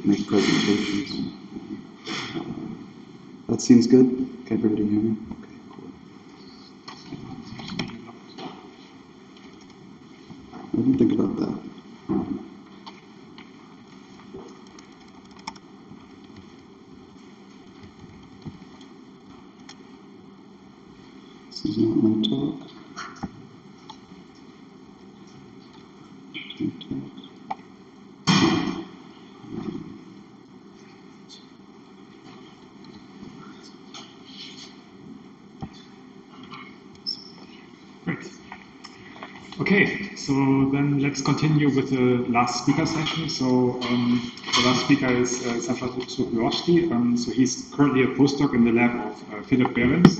make presentations. That seems good? Can everybody hear me? Okay, cool. I didn't think about that. This is not my talk. Okay, so then let's continue with the last speaker session. So the last speaker is Sacha Sokoloski. So he's currently a postdoc in the lab of Philip Behrens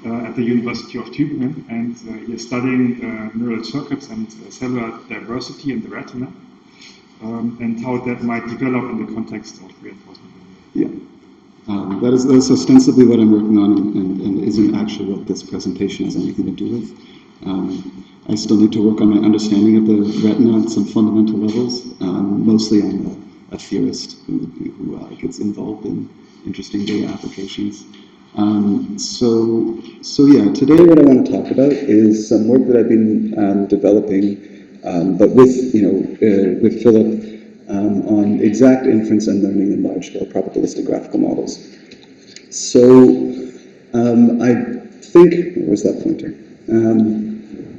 at the University of Tübingen, and he is studying neural circuits and cellular diversity in the retina, and how that might develop in the context of reinforcement. Yeah. That's ostensibly what I'm working on, and isn't actually what this presentation has anything to do with. I still need to work on my understanding of the retina at some fundamental levels. Mostly I'm a theorist who gets involved in interesting data applications. So yeah, today what I want to talk about is some work that I've been developing, but with Philip, on exact inference and learning in large-scale probabilistic graphical models. So I think, where's that pointer?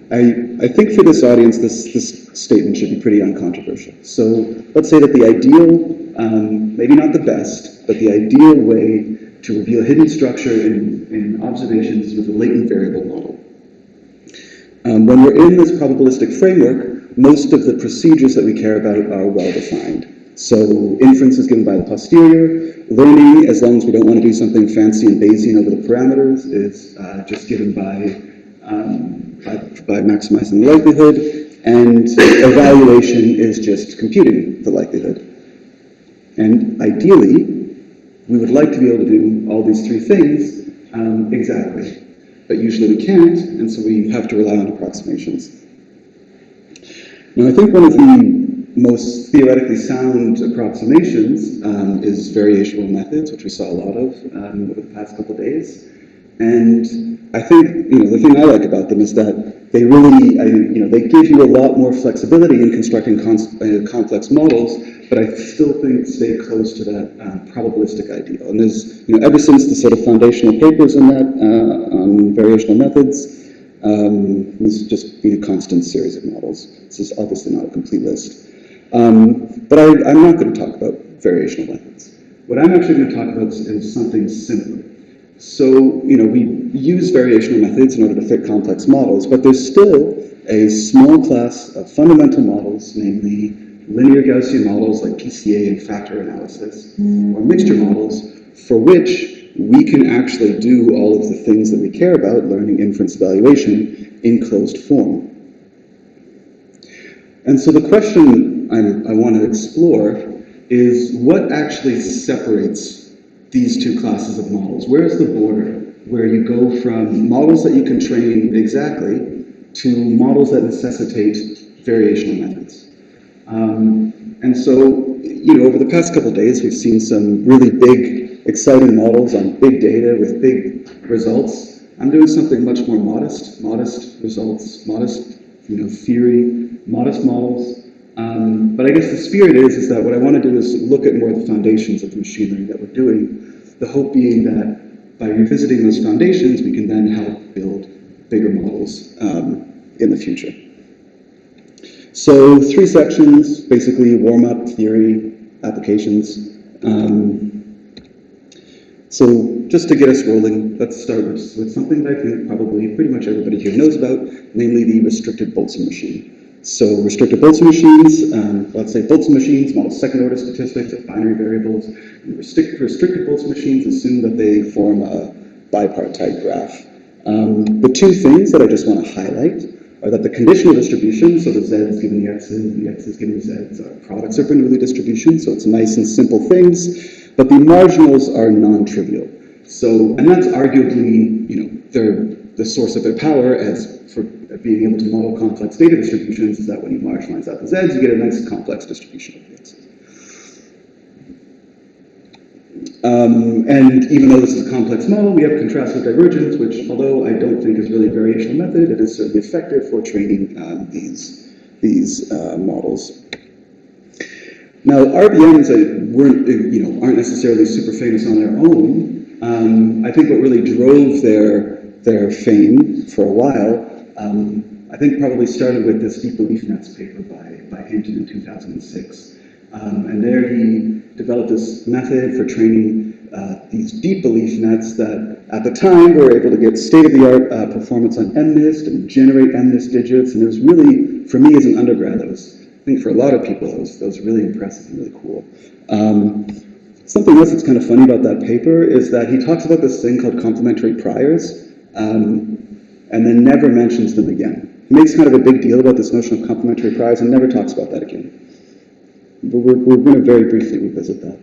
I think for this audience, this statement should be pretty uncontroversial. So let's say that the ideal, maybe not the best, but the ideal way to reveal hidden structure in observations with a latent variable model. When we're in this probabilistic framework, most of the procedures that we care about are well-defined. So inference is given by the posterior. Learning, as long as we don't want to do something fancy and Bayesian over the parameters, is just given by maximizing the likelihood, and evaluation is just computing the likelihood. And ideally, we would like to be able to do all these three things exactly, but usually we can't, and so we have to rely on approximations. Now, I think one of the most theoretically sound approximations is variational methods, which we saw a lot of over the past couple of days. And I think, the thing I like about them is that they really, they give you a lot more flexibility in constructing complex models, but I still think stay close to that probabilistic ideal. And there's, ever since the sort of foundational papers on that, on variational methods, there's just been a constant series of models. This is obviously not a complete list. But I'm not going to talk about variational methods. What I'm actually going to talk about is something simpler. So, we use variational methods in order to fit complex models, but there's still a small class of fundamental models, namely linear Gaussian models like PCA and factor analysis, or mixture models, for which we can actually do all of the things that we care about, learning, inference, evaluation, in closed form. And so the question I want to explore is what actually separates these two classes of models? Where is the border where you go from models that you can train exactly to models that necessitate variational methods? And so, over the past couple of days, we've seen some really big, exciting models on big data with big results. I'm doing something much more modest results, modest, theory, modest models. But I guess the spirit is that what I want to do is look at more of the foundations of the machine learning that we're doing, the hope being that by revisiting those foundations, we can then help build bigger models in the future. So 3 sections, basically warm-up, theory, applications. So just to get us rolling, let's start with something that I think probably pretty much everybody here knows about, namely the restricted Boltzmann machine. So restricted Boltzmann machines, let's say Boltzmann machines model second-order statistics of binary variables. And restricted Boltzmann machines assume that they form a bipartite graph. The 2 things that I just want to highlight are that the conditional distribution, so the z's given the x's given the z's, are products of Bernoulli distribution, so it's nice and simple things, but the marginals are non-trivial. So, and that's arguably, the source of their power as for being able to model complex data distributions is that when you marginalize out the z's, you get a nice complex distribution of the x's. And even though this is a complex model, we have contrastive divergence, which, although I don't think is really a variational method, it is certainly effective for training these models. Now, RBMs aren't necessarily super famous on their own. I think what really drove their fame for a while, I think probably started with this deep belief nets paper by Hinton in 2006. And there he developed this method for training these deep belief nets that at the time were able to get state-of-the-art performance on MNIST and generate MNIST digits. And it was really, for me as an undergrad, I think for a lot of people, that was really impressive and really cool. Something else that's kind of funny about that paper is that he talks about this thing called complementary priors, and then never mentions them again. He makes kind of a big deal about this notion of complementary priors and never talks about that again. But we're going to very briefly revisit that.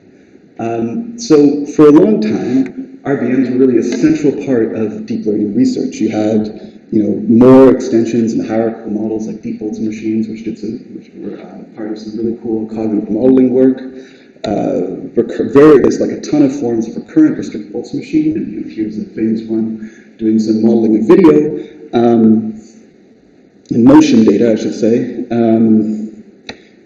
So for a long time, RBMs were really a central part of deep learning research. You had more extensions and hierarchical models like deep Boltzmann machines, which were part of some really cool cognitive modeling work. There's like a ton of forms of recurrent restricted Boltzmann machine, and here's a famous one doing some modeling of video and motion data, I should say.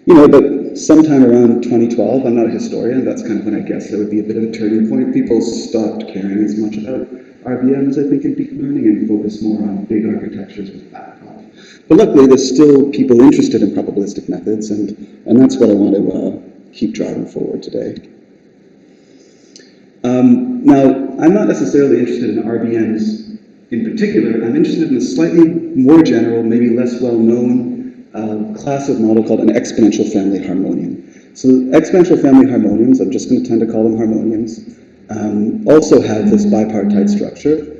But sometime around 2012, I'm not a historian, that's kind of when I guess there would be a bit of a turning point. People stopped caring as much about RBMs, I think, in deep learning and focused more on big architectures with backprop. But luckily, there's still people interested in probabilistic methods, and that's what I want to keep driving forward today. Now, I'm not necessarily interested in RBMs in particular. I'm interested in a slightly more general, maybe less well-known class of model called an exponential family harmonium. So exponential family harmoniums, I'm just going to tend to call them harmoniums, also have this bipartite structure.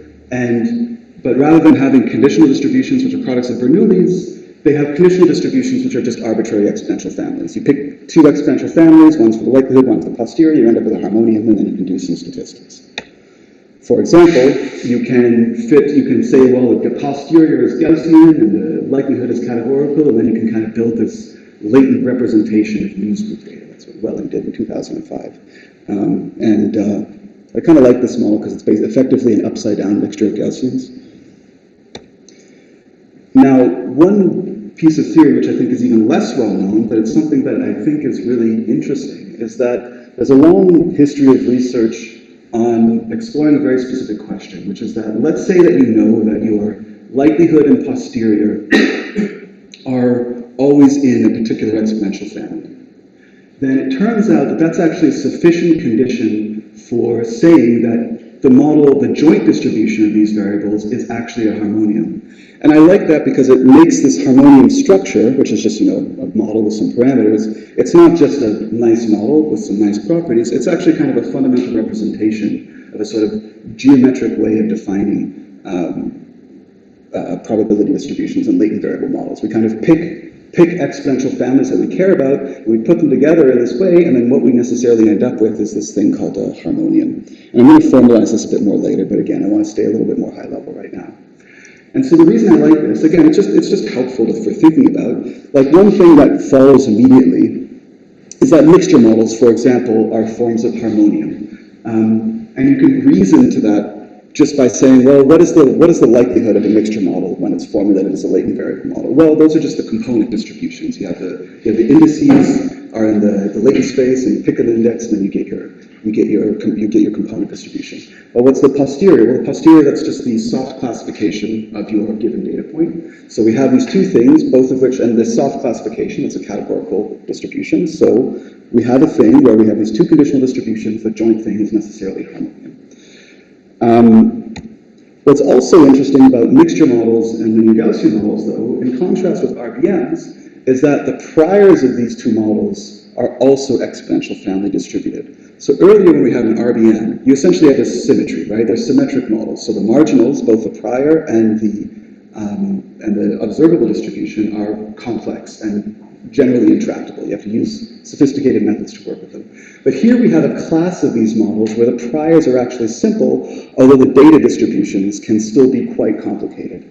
But rather than having conditional distributions, which are products of Bernoulli's, they have conditional distributions, which are just arbitrary exponential families. You pick two exponential families, one's for the likelihood, one's for the posterior, you end up with a harmonium, and then you can do some statistics. For example, you can say, well, the posterior is Gaussian and the likelihood is categorical, and then you can kind of build this latent representation of newsgroup data. That's what Welling did in 2005. I kind of like this model because it's effectively an upside-down mixture of Gaussians. Now, one piece of theory which I think is even less well-known, but it's something that I think is really interesting, is that there's a long history of research on exploring a very specific question, which is that let's say that you know that your likelihood and posterior are always in a particular exponential family. Then it turns out that that's actually a sufficient condition for saying that the model, the joint distribution of these variables is actually a harmonium. And I like that because it makes this harmonium structure, which is just, a model with some parameters, it's not just a nice model with some nice properties, it's actually kind of a fundamental representation of a sort of geometric way of defining probability distributions and latent variable models. We kind of pick exponential families that we care about, and we put them together in this way, and then what we necessarily end up with is this thing called a harmonium. And I'm going to formalize this a bit more later, but again, I want to stay a little bit more high level right now. And so the reason I like this, again, it's just helpful for thinking about. Like one thing that follows immediately is that mixture models, for example, are forms of harmonium. And you can reason to that just by saying, well, what is the likelihood of a mixture model when it's formulated as a latent variable model? Well, those are just the component distributions. You have the indices are in the latent space, and you pick an index, and then you get your component distribution. Well, what's the posterior? Well, the posterior, that's just the soft classification of your given data point. So we have these two things, both of which, and this soft classification, it's a categorical distribution. So we have a thing where we have these two conditional distributions. The joint thing is necessarily harmonium. What's also interesting about mixture models and the Gaussian models, though, in contrast with RBMs, is that the priors of these two models are also exponential family distributed. So earlier when we had an RBM, you essentially have this symmetry, right? They're symmetric models. So the marginals, both the prior and the observable distribution, are complex and generally intractable. You have to use sophisticated methods to work with them. But here we have a class of these models where the priors are actually simple, although the data distributions can still be quite complicated.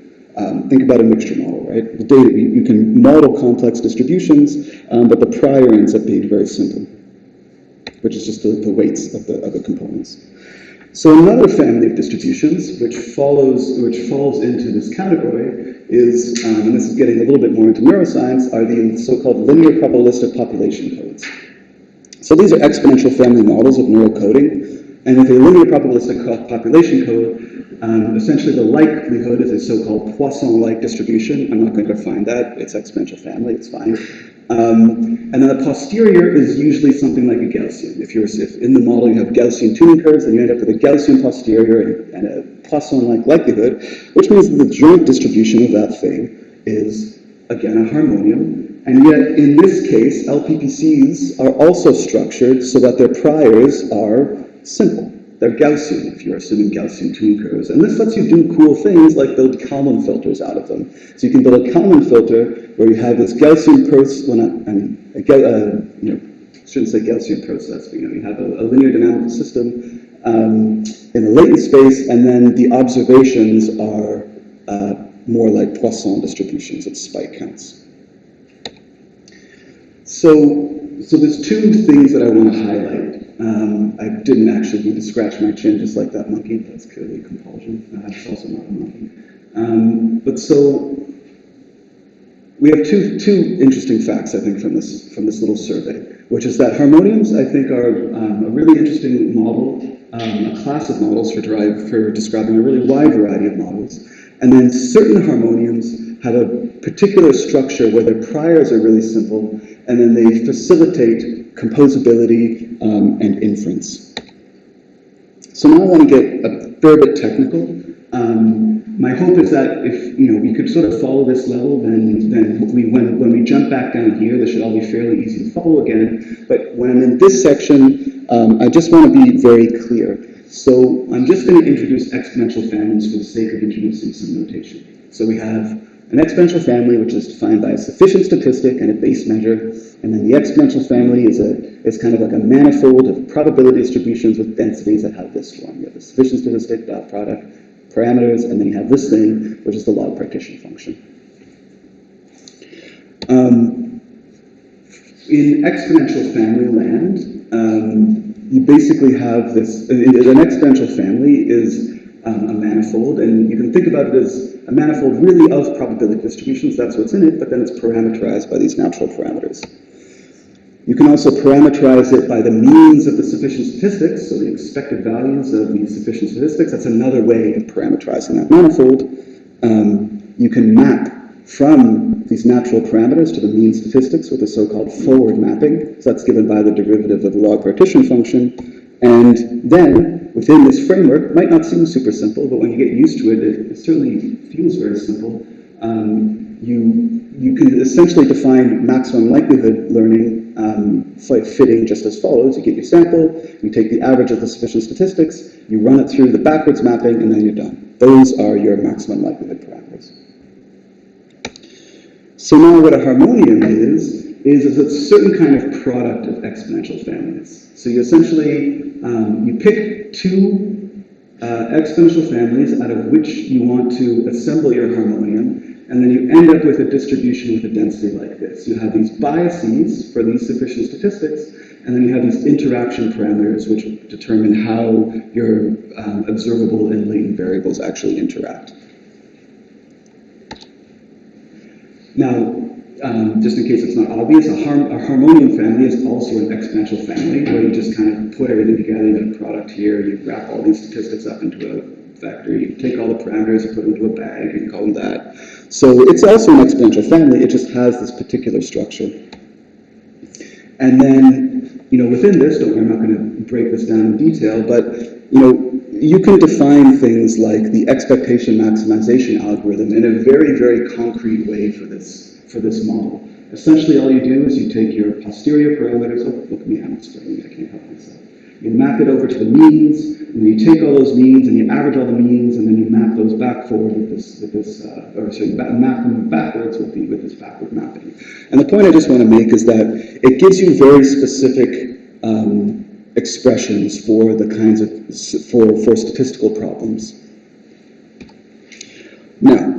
Think about a mixture model, right? The data, you can model complex distributions, but the prior ends up being very simple. which is just the weights of the components. So another family of distributions which falls into this category is, and this is getting a little bit more into neuroscience, are the so-called linear probabilistic population codes. So these are exponential family models of neural coding, and with a linear probabilistic population code, essentially the likelihood is a so-called Poisson-like distribution. I'm not going to define that. It's exponential family. It's fine. And then the posterior is usually something like a Gaussian. If in the model you have Gaussian tuning curves, then you end up with a Gaussian posterior and a Poisson-like likelihood, which means that the joint distribution of that thing is, again, a harmonium. And yet, in this case, LPPCs are also structured so that their priors are simple. They're Gaussian, if you're assuming Gaussian tuning curves. And this lets you do cool things like build Kalman filters out of them. So you can build a Kalman filter where you have this Gaussian process, well, not, I mean, shouldn't say Gaussian process, but you have a linear dynamical system in a latent space, and then the observations are more like Poisson distributions at spike counts. So there's two things that I want to highlight. I didn't actually need to scratch my chin just like that monkey. That's clearly a compulsion. It's also not a monkey. But so we have two interesting facts, I think, from this little survey, which is that harmoniums, I think, are a really interesting model, a class of models for describing a really wide variety of models. And then certain harmoniums have a particular structure where their priors are really simple, and then they facilitate composability and inference. So now I want to get a fair bit technical. My hope is that if we could sort of follow this level, then when we jump back down here, this should all be fairly easy to follow again. But when I'm in this section, I just want to be very clear. So I'm just going to introduce exponential families for the sake of introducing some notation. So we have an exponential family, which is defined by a sufficient statistic and a base measure. And then the exponential family is kind of like a manifold of probability distributions with densities that have this form. You have a sufficient statistic, dot product, parameters, and then you have this thing, which is the log partition function. In exponential family land, you basically have this, an exponential family is a manifold, and you can think about it as a manifold really of probability distributions. That's what's in it, but then it's parameterized by these natural parameters. You can also parameterize it by the means of the sufficient statistics, so the expected values of the sufficient statistics. That's another way of parameterizing that manifold. You can map from these natural parameters to the mean statistics with a so-called forward mapping. So that's given by the derivative of the log partition function. And then, within this framework, it might not seem super simple, but when you get used to it, it certainly feels very simple. You can essentially define maximum likelihood learning fitting just as follows. You get your sample, you take the average of the sufficient statistics, you run it through the backwards mapping, and then you're done. Those are your maximum likelihood parameters. So now what a harmonium is a certain kind of product of exponential families. So you essentially, you pick two exponential families out of which you want to assemble your harmonium, and then you end up with a distribution with a density like this. You have these biases for these sufficient statistics, and then you have these interaction parameters which determine how your observable and latent variables actually interact. Now, just in case it's not obvious, a harmonium family is also an exponential family, where you just kind of put everything together, you get a product here, you wrap all these statistics up into a vector, you take all the parameters, you put them into a bag, and call them that. So it's also an exponential family, it just has this particular structure. And then, within this, don't worry, I'm not going to break this down in detail, but, you can define things like the expectation maximization algorithm in a very, very concrete way for this model. Essentially, all you do is you take your posterior parameters. Oh, look at me, I'm explaining. I can't help myself. You map it over to the means, and then you take all those means and you average all the means, and then you map those back forward map them backwards with this backward mapping. And the point I just want to make is that it gives you very specific expressions for the kinds of for statistical problems. Now,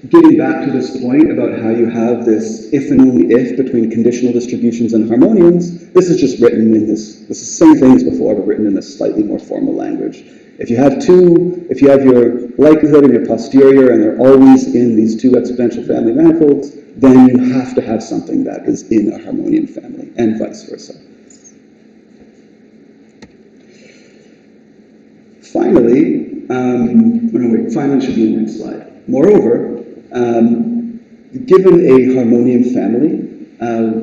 getting back to this point about how you have this if and only if between conditional distributions and harmoniums, this is just written in this is the same thing as before, but written in a slightly more formal language. If you have your likelihood and your posterior, and they're always in these two exponential family manifolds, then you have to have something that is in a harmonium family, and vice versa. Finally, finally should be the next slide. Moreover, given a harmonium family,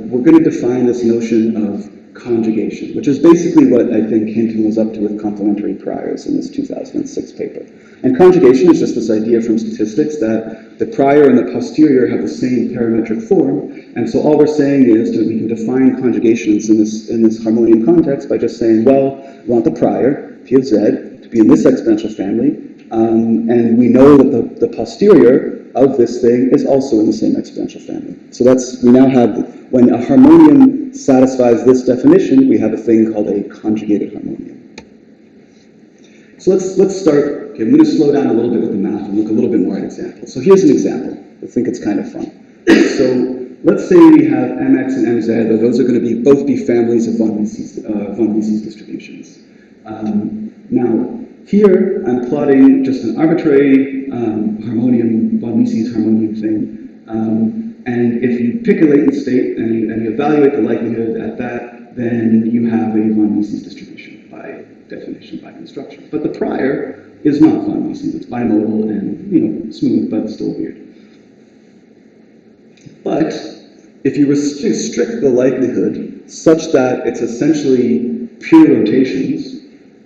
we're going to define this notion of conjugation, which is basically what I think Hinton was up to with complementary priors in this 2006 paper. And conjugation is just this idea from statistics that the prior and the posterior have the same parametric form, and so all we're saying is that we can define conjugations in this harmonium context by just saying, well, we want the prior, P of Z, to be in this exponential family, and we know that the posterior of this thing is also in the same exponential family. So we now have, when a harmonium satisfies this definition, we have a thing called a conjugated harmonium. So let's start. Okay, I'm going to slow down a little bit with the math and look a little bit more at examples. So here's an example. I think it's kind of fun. So let's say we have mx and mz, those are going to both be families of von Mises distributions. Now, here, I'm plotting just an arbitrary harmonium, von Mises harmonium thing. And if you pick a latent state and you evaluate the likelihood at that, then you have a von Mises distribution by definition, by construction. But the prior is not von Mises. It's bimodal and smooth, but still weird. But if you restrict the likelihood such that it's essentially pure rotations,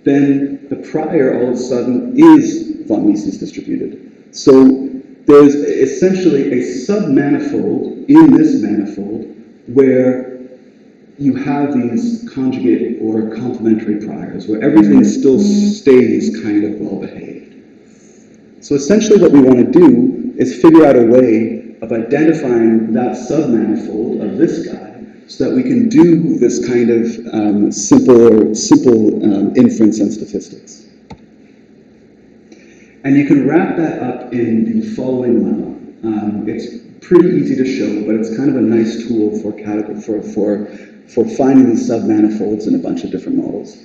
then the prior all of a sudden is von Mises distributed. So there's essentially a submanifold in this manifold where you have these conjugate or complementary priors, where everything still stays kind of well behaved. So essentially what we want to do is figure out a way of identifying that submanifold of this guy so that we can do this kind of simple inference and statistics. And you can wrap that up in the following lemma. It's pretty easy to show, but it's kind of a nice tool for finding these submanifolds in a bunch of different models.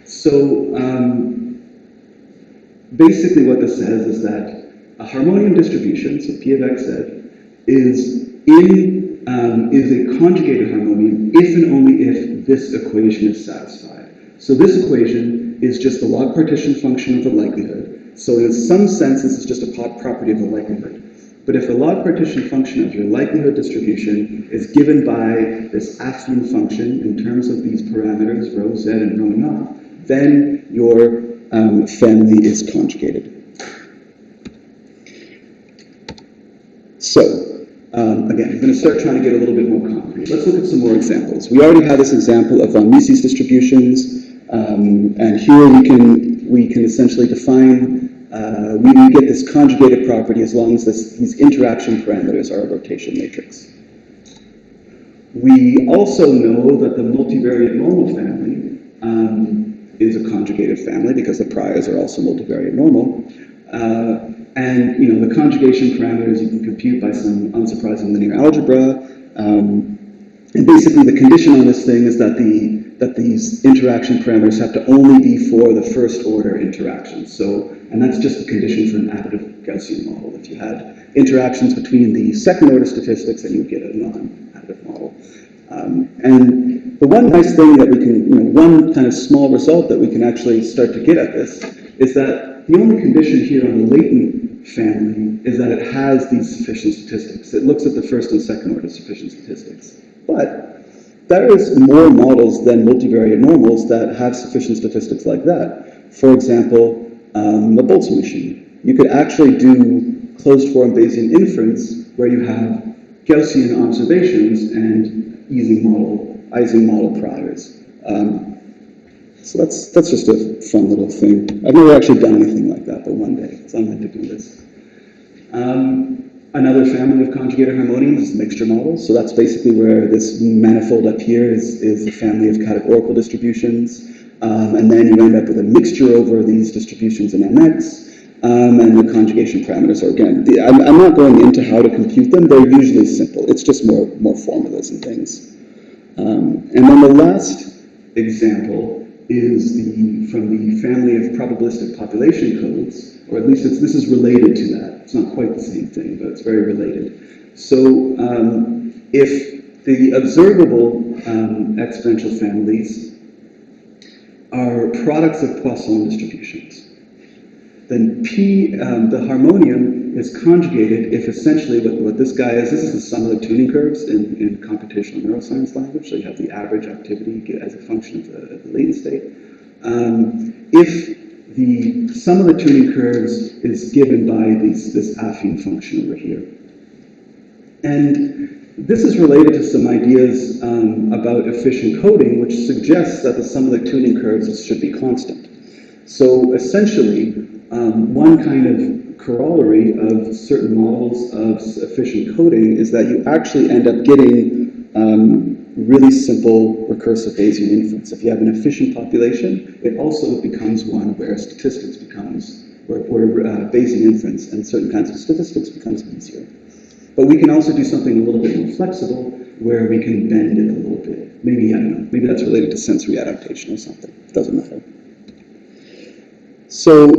So basically what this says is that a harmonium distribution, so P of xz, is a conjugated harmonium if and only if this equation is satisfied. So this equation is just the log partition function of the likelihood. So in some sense, this is just a property of the likelihood. But if the log partition function of your likelihood distribution is given by this affine function in terms of these parameters, rho z and rho naught, then your family is conjugated. So, again, I'm going to start trying to get a little bit more concrete. Let's look at some more examples. We already had this example of von Mises distributions, and here we can essentially define, we get this conjugated property as long as these interaction parameters are a rotation matrix. We also know that the multivariate normal family is a conjugated family because the priors are also multivariate normal. And the conjugation parameters you can compute by some unsurprising linear algebra. And basically the condition on this thing is that these interaction parameters have to only be for the first order interactions. And that's just a condition for an additive Gaussian model. If you had interactions between the second order statistics, then you would get a non-additive model. And the one nice thing that we can, one kind of small result that we can actually start to get at this is that the only condition here on the latent family is that it has these sufficient statistics. It looks at the first and second order sufficient statistics. But there is more models than multivariate normals that have sufficient statistics like that. For example, the Boltzmann machine. You could actually do closed form Bayesian inference where you have Gaussian observations and Ising model priors. So that's just a fun little thing. I've never actually done anything like that, but one day. So I'm going to do this. Another family of conjugated harmoniums is mixture models. So that's basically where this manifold up here is the family of categorical distributions. And then you end up with a mixture over these distributions in MX. And the conjugation parameters are, again, I'm not going into how to compute them. They're usually simple. It's just more formulas and things. And then the last example is from the family of probabilistic population codes, or at least this is related to that. It's not quite the same thing, but it's very related. So if the observable exponential families are products of Poisson distributions, then P, the harmonium, is conjugated if essentially what this guy is, this is the sum of the tuning curves in computational neuroscience language, so you have the average activity as a function of the latent state. If the sum of the tuning curves is given by this affine function over here. And this is related to some ideas about efficient coding, which suggests that the sum of the tuning curves should be constant. So essentially, one kind of corollary of certain models of efficient coding is that you actually end up getting really simple recursive Bayesian inference. If you have an efficient population, it also becomes one where statistics becomes, where Bayesian inference and certain kinds of statistics becomes easier. But we can also do something a little bit more flexible where we can bend it a little bit. Maybe, I don't know, maybe that's related to sensory adaptation or something. It doesn't matter. So,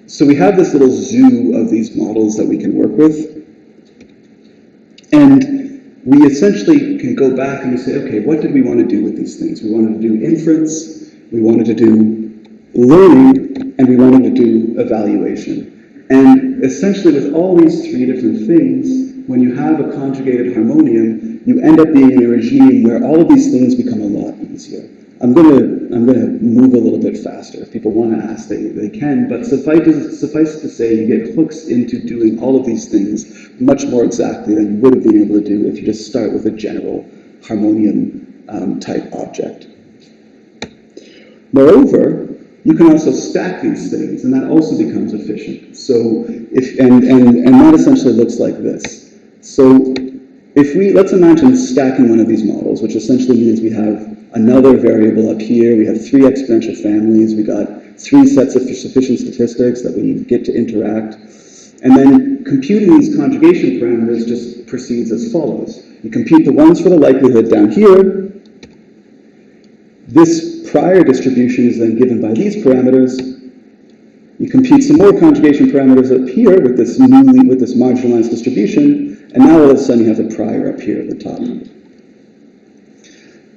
so we have this little zoo of these models that we can work with. And we essentially can go back and we say, okay, what did we want to do with these things? We wanted to do inference, we wanted to do learning, and we wanted to do evaluation. And essentially with all these three different things, when you have a conjugated harmonium, you end up being in a regime where all of these things become a lot easier. I'm gonna move a little bit faster. If people want to ask, they can, but suffice to say, you get hooks into doing all of these things much more exactly than you would have been able to do if you just start with a general harmonium type object. Moreover, you can also stack these things, and that also becomes efficient. So and that essentially looks like this. So let's imagine stacking one of these models, which essentially means we have another variable up here, we have three exponential families, we got three sets of sufficient statistics that we get to interact, and then computing these conjugation parameters just proceeds as follows. You compute the ones for the likelihood down here. This prior distribution is then given by these parameters. You compute some more conjugation parameters up here with this marginalized distribution, and now all of a sudden you have the prior up here at the top.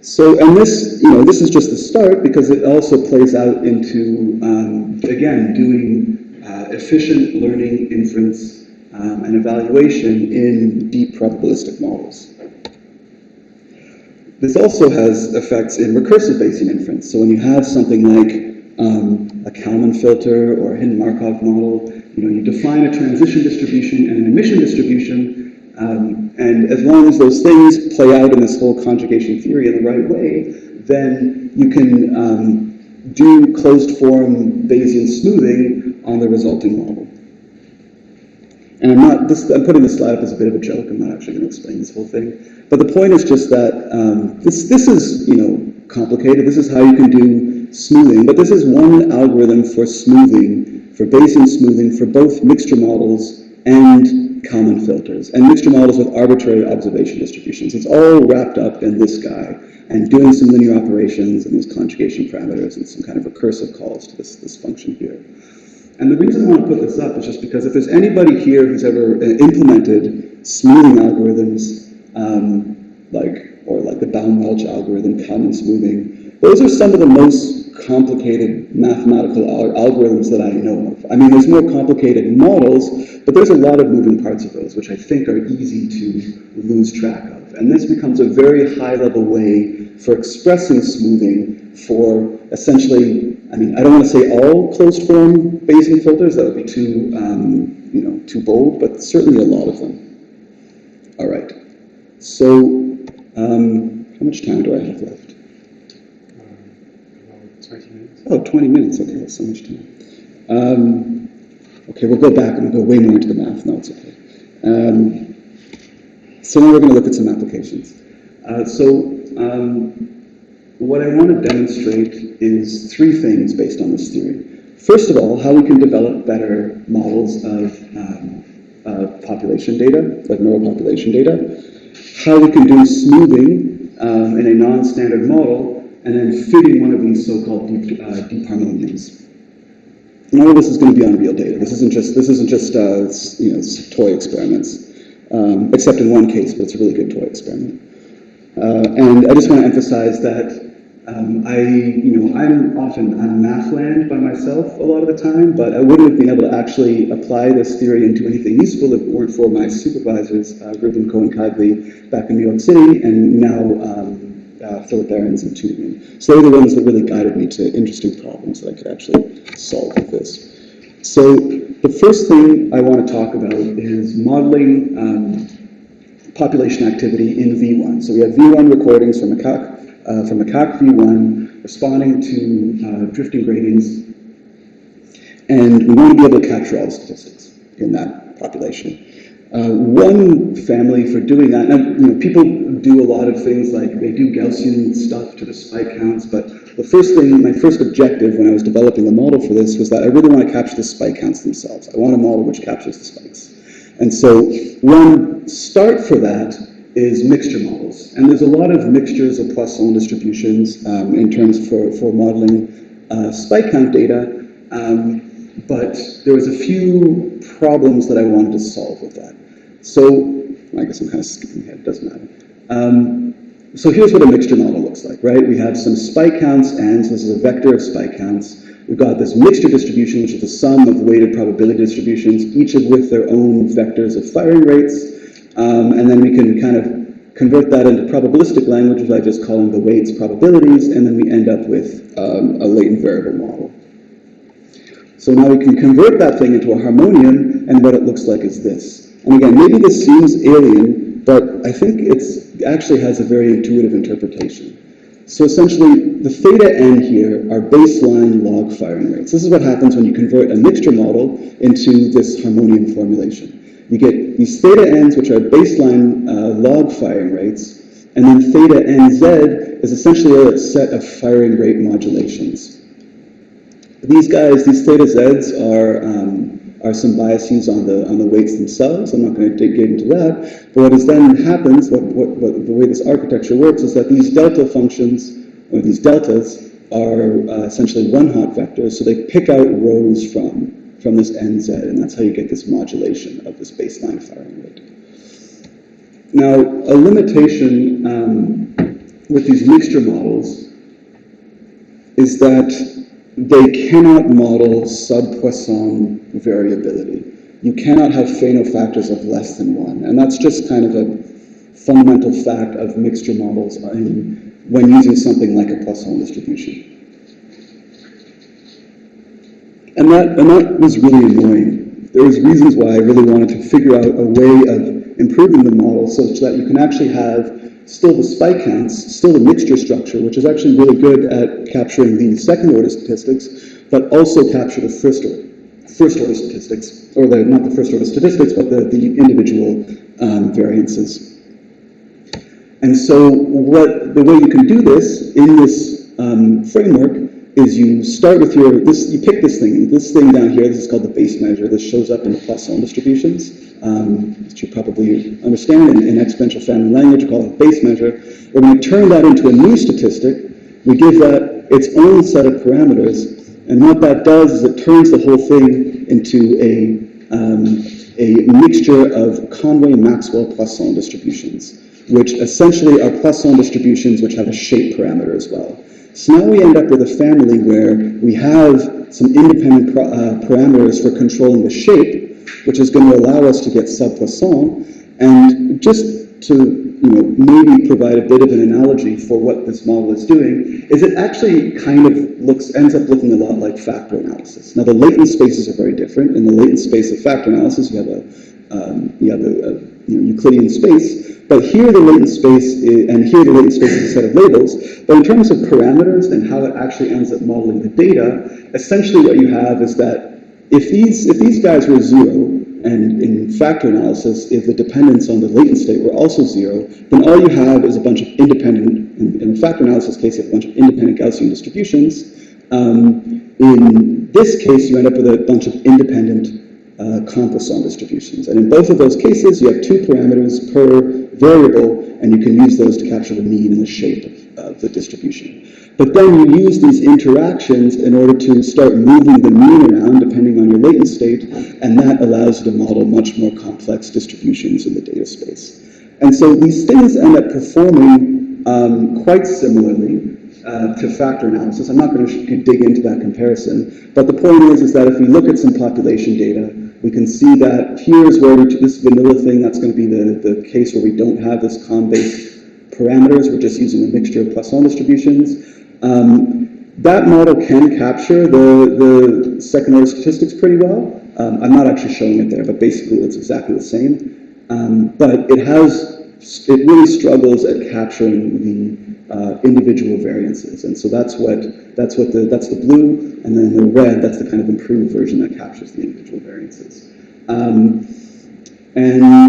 So, and this, this is just the start because it also plays out into, again, doing efficient learning, inference, and evaluation in deep probabilistic models. This also has effects in recursive Bayesian inference. So when you have something like a Kalman filter or a hidden Markov model, you define a transition distribution and an emission distribution, and as long as those things play out in this whole conjugation theory in the right way, then you can do closed form Bayesian smoothing on the resulting model. And I'm putting this slide up as a bit of a joke. I'm not actually going to explain this whole thing. But the point is just that this is, complicated. This is how you can do smoothing. But this is one algorithm for smoothing, for Bayesian smoothing, for both mixture models and Kalman filters, and mixture models with arbitrary observation distributions. It's all wrapped up in this guy, and doing some linear operations and these conjugation parameters and some kind of recursive calls to this function here. And the reason I want to put this up is just because if there's anybody here who's ever implemented smoothing algorithms, like the Baum-Welch algorithm, Kalman smoothing, those are some of the most complicated mathematical algorithms that I know of. I mean, there's more complicated models, but there's a lot of moving parts of those, which I think are easy to lose track of. And this becomes a very high-level way for expressing smoothing for essentially, I mean, I don't want to say all closed-form Bayesian filters. That would be too, too bold, but certainly a lot of them. All right. So, how much time do I have left? About 20 minutes. Oh, 20 minutes. Okay, that's so much time. Okay, we'll go back and we'll go way more into the math. No, it's okay. So now we're going to look at some applications. What I want to demonstrate is three things based on this theory. First of all, how we can develop better models of population data, like neural population data, how we can do smoothing in a non-standard model, and then fitting one of these so-called deep harmoniums. And all of this is going to be on real data. This isn't just toy experiments, except in one case, but it's a really good toy experiment. And I just want to emphasize that I'm math land by myself a lot of the time, but I wouldn't have been able to actually apply this theory into anything useful if it weren't for my supervisors, Ruben Cohen-Cagley back in New York City, and now Philip Ahrens and Tübingen. So they're the ones that really guided me to interesting problems that I could actually solve with this. So the first thing I want to talk about is modeling population activity in V1. So we have V1 recordings from macaque V1 responding to drifting gratings, and we want to be able to capture all the statistics in that population. One family for doing that, and people do a lot of things like they do Gaussian stuff to the spike counts, but the first thing, my first objective when I was developing the model for this was that I really want to capture the spike counts themselves. I want a model which captures the spikes. And so one start for that is mixture models. And there's a lot of mixtures of Poisson distributions in terms for modeling spike count data, but there was a few problems that I wanted to solve with that. So I guess I'm kind of skipping ahead, it doesn't matter. So here's what a mixture model looks like, right? We have some spike counts, and so this is a vector of spike counts. We've got this mixture distribution, which is the sum of weighted probability distributions, each of with their own vectors of firing rates. And then we can kind of convert that into probabilistic language by just calling the weights probabilities, and then we end up with a latent variable model. So now we can convert that thing into a harmonium, and what it looks like is this. And again, maybe this seems alien, but I think it actually has a very intuitive interpretation. So essentially, the theta n here are baseline log firing rates. This is what happens when you convert a mixture model into this harmonium formulation. You get these theta n's, which are baseline log firing rates, and then theta nz is essentially a set of firing rate modulations. These guys, these theta z's are some biases on the weights themselves. I'm not going to get into that. But what then happens, the way this architecture works, is that these delta functions, or these deltas, are essentially one-hot vectors. So they pick out rows from this nz, and that's how you get this modulation of this baseline firing rate. Now, a limitation with these mixture models is that they cannot model sub-Poisson variability. You cannot have Fano factors of less than 1. And that's just kind of a fundamental fact of mixture models when using something like a Poisson distribution. And that was really annoying. There was reasons why I really wanted to figure out a way of improving the model such that you can actually have still the spike counts, still the mixture structure, which is actually really good at capturing the second order statistics, but also capture the first order statistics, or not the first order statistics, but the individual variances. And so the way you can do this in this framework is you start with you pick this thing down here. This is called the base measure. This shows up in the Poisson distributions, which you probably understand in exponential family language. We call it base measure. We're going to turn that into a new statistic. We give that its own set of parameters, and what that does is it turns the whole thing into a mixture of Conway-Maxwell-Poisson distributions, which essentially are Poisson distributions which have a shape parameter as well. So now we end up with a family where we have some independent parameters for controlling the shape, which is going to allow us to get sub-Poisson. And just to maybe provide a bit of an analogy for what this model is doing, is it actually kind of ends up looking a lot like factor analysis. Now the latent spaces are very different. In the latent space of factor analysis, you have a Euclidean space, but here the latent space is a set of labels. But in terms of parameters and how it actually ends up modeling the data, essentially what you have is that if these guys were 0, and in factor analysis, if the dependence on the latent state were also 0, then all you have is a bunch of independent, in the factor analysis case, you have a bunch of independent Gaussian distributions. In this case, you end up with a bunch of independent Composite distributions. And in both of those cases, you have two parameters per variable, and you can use those to capture the mean and the shape of the distribution. But then you use these interactions in order to start moving the mean around depending on your latent state, and that allows you to model much more complex distributions in the data space. And so these things end up performing quite similarly to factor analysis. I'm not going to dig into that comparison, but the point is that if we look at some population data, we can see that here's where this vanilla thing, that's going to be the case where we don't have this com-based parameters, we're just using a mixture of Poisson distributions. That model can capture the second order statistics pretty well. I'm not actually showing it there, but basically it's exactly the same. But it really struggles at capturing the individual variances, and so that's the blue, and then the red, that's the kind of improved version that captures the individual variances. And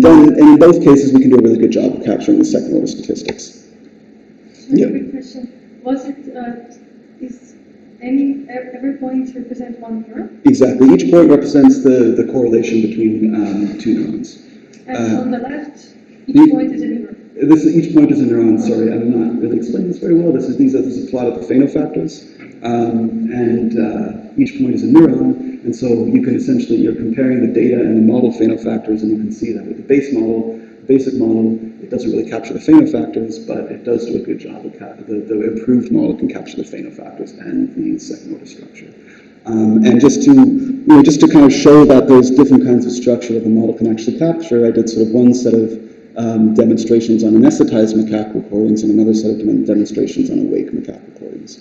then in both cases, we can do a really good job of capturing the second order statistics. Yeah. Quick question: was it is every point represent one neuron? Exactly. Each point represents the correlation between two neurons. And on the left, each point is a neuron. Each point is a neuron. Sorry, I'm not really explaining this very well. This is a plot of the phenofactors, and each point is a neuron. And so you can essentially, you're comparing the data and the model phenofactors, and you can see that with the basic model, it doesn't really capture the phenofactors, but it does do a good job of the improved model can capture the phenofactors and the second order structure. And just to kind of show that there's different kinds of structure that the model can actually capture, I did sort of one set of demonstrations on anesthetized macaque recordings and another set of demonstrations on awake macaque recordings.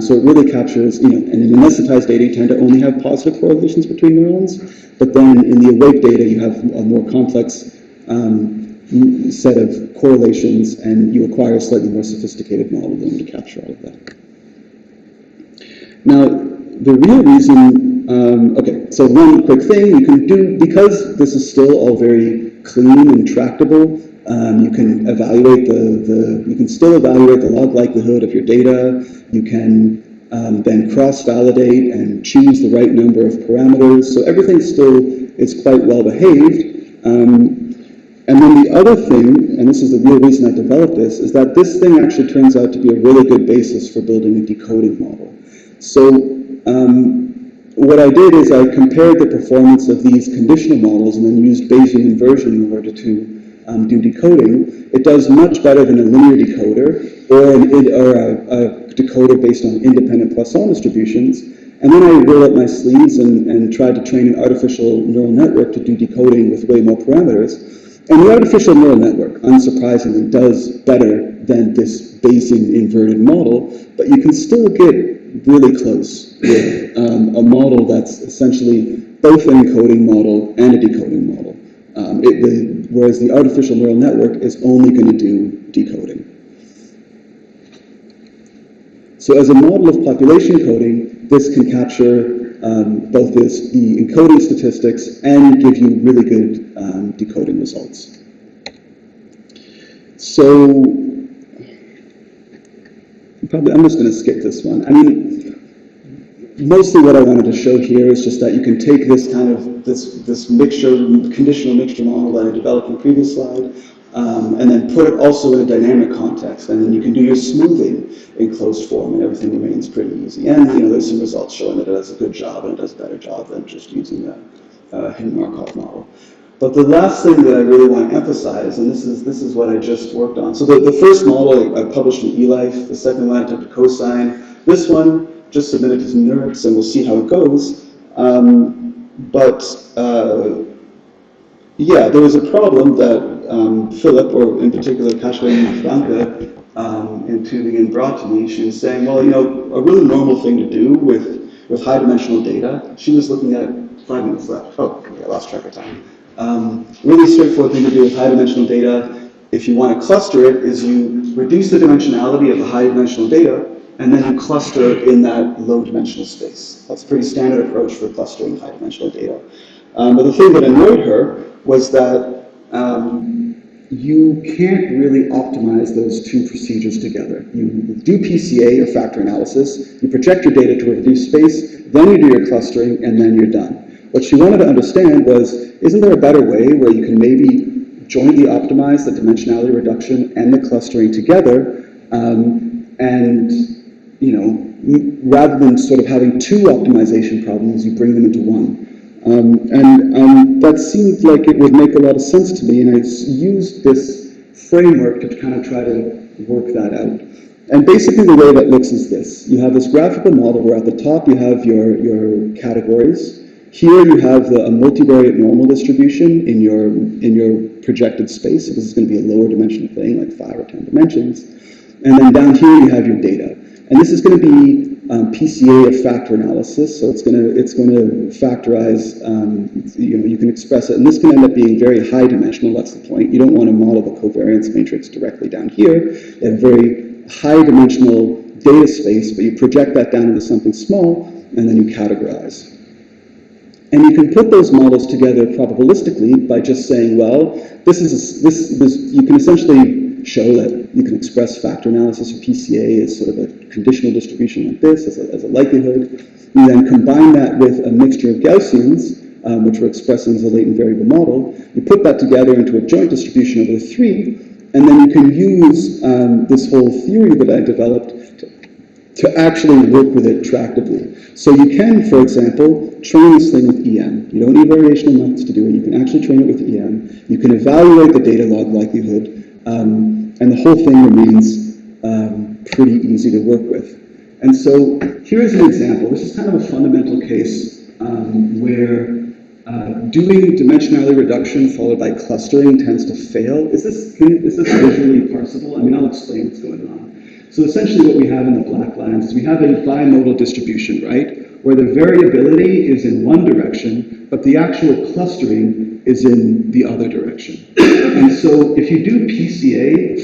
So it really captures, and in anesthetized data you tend to only have positive correlations between neurons, but then in the awake data you have a more complex set of correlations, and you require a slightly more sophisticated model to capture all of that. Now, the real reason, okay, so one quick thing you can do, because this is still all very clean and tractable, you can evaluate you can still evaluate the log likelihood of your data. You can then cross-validate and choose the right number of parameters. So everything still is quite well behaved. And then the other thing, and this is the real reason I developed this, is that this thing actually turns out to be a really good basis for building a decoding model. So what I did is I compared the performance of these conditional models and then used Bayesian inversion in order to do decoding. It does much better than a linear decoder or a decoder based on independent Poisson distributions. And then I rolled up my sleeves and tried to train an artificial neural network to do decoding with way more parameters. And the artificial neural network, unsurprisingly, does better than this Bayesian inverted model, but you can still get really close with a model that's essentially both an encoding model and a decoding model. Whereas the artificial neural network is only going to do decoding. So as a model of population coding, this can capture both the encoding statistics and give you really good decoding results. So I'm just going to skip this one. I mean, mostly what I wanted to show here is just that you can take this kind of this mixture, conditional mixture model that I developed in the previous slide, and then put it also in a dynamic context, and then you can do your smoothing in closed form, and everything remains pretty easy. And there's some results showing that it does a good job, and it does a better job than just using the hidden Markov model. But the last thing that I really want to emphasize, and this is what I just worked on. So the first model I published in eLife, the second one I took to cosine. This one just submitted to some nerds, and we'll see how it goes. Yeah, there was a problem that Philip, or in particular Kashwin Franca, in Tübingen brought to me. She was saying, well, a really normal thing to do with high-dimensional data. She was looking at 5 minutes left. Oh, okay, I lost track of time. Really straightforward thing to do with high-dimensional data, if you want to cluster it, is you reduce the dimensionality of the high-dimensional data, and then you cluster in that low-dimensional space. That's a pretty standard approach for clustering high-dimensional data. But the thing that annoyed her was that you can't really optimize those two procedures together. You do PCA, or factor analysis, you project your data to a reduced space, then you do your clustering, and then you're done. What she wanted to understand was, isn't there a better way where you can maybe jointly optimize the dimensionality reduction and the clustering together, and, you know, rather than sort of having two optimization problems, you bring them into one. That seemed like it would make a lot of sense to me, and I used this framework to kind of try to work that out. And basically the way that looks is this. You have this graphical model where at the top you have your categories. Here you have a multivariate normal distribution in your projected space. So this is going to be a lower dimensional thing, like 5 or 10 dimensions. And then down here you have your data. And this is going to be PCA of factor analysis, so it's going to factorize. You can express it, and this can end up being very high dimensional. That's the point. You don't want to model the covariance matrix directly down here. You have very high dimensional data space, but you project that down into something small, and then you categorize. And you can put those models together probabilistically by just saying, well, you can essentially show that you can express factor analysis or PCA as sort of a conditional distribution like this, as a likelihood. You then combine that with a mixture of Gaussians, which we're expressing as a latent variable model. You put that together into a joint distribution over the 3, and then you can use this whole theory that I developed to actually work with it tractably. So you can, for example, train this thing with EM. You don't need variational methods to do it. You can actually train it with EM. You can evaluate the data log likelihood, and the whole thing remains pretty easy to work with. And so here's an example. This is kind of a fundamental case where doing dimensionality reduction followed by clustering tends to fail. Is this visually parsable? I mean, I'll explain what's going on. So essentially what we have in the black lines is we have a bimodal distribution, right? Where the variability is in one direction, but the actual clustering is in the other direction. And so if you do PCA,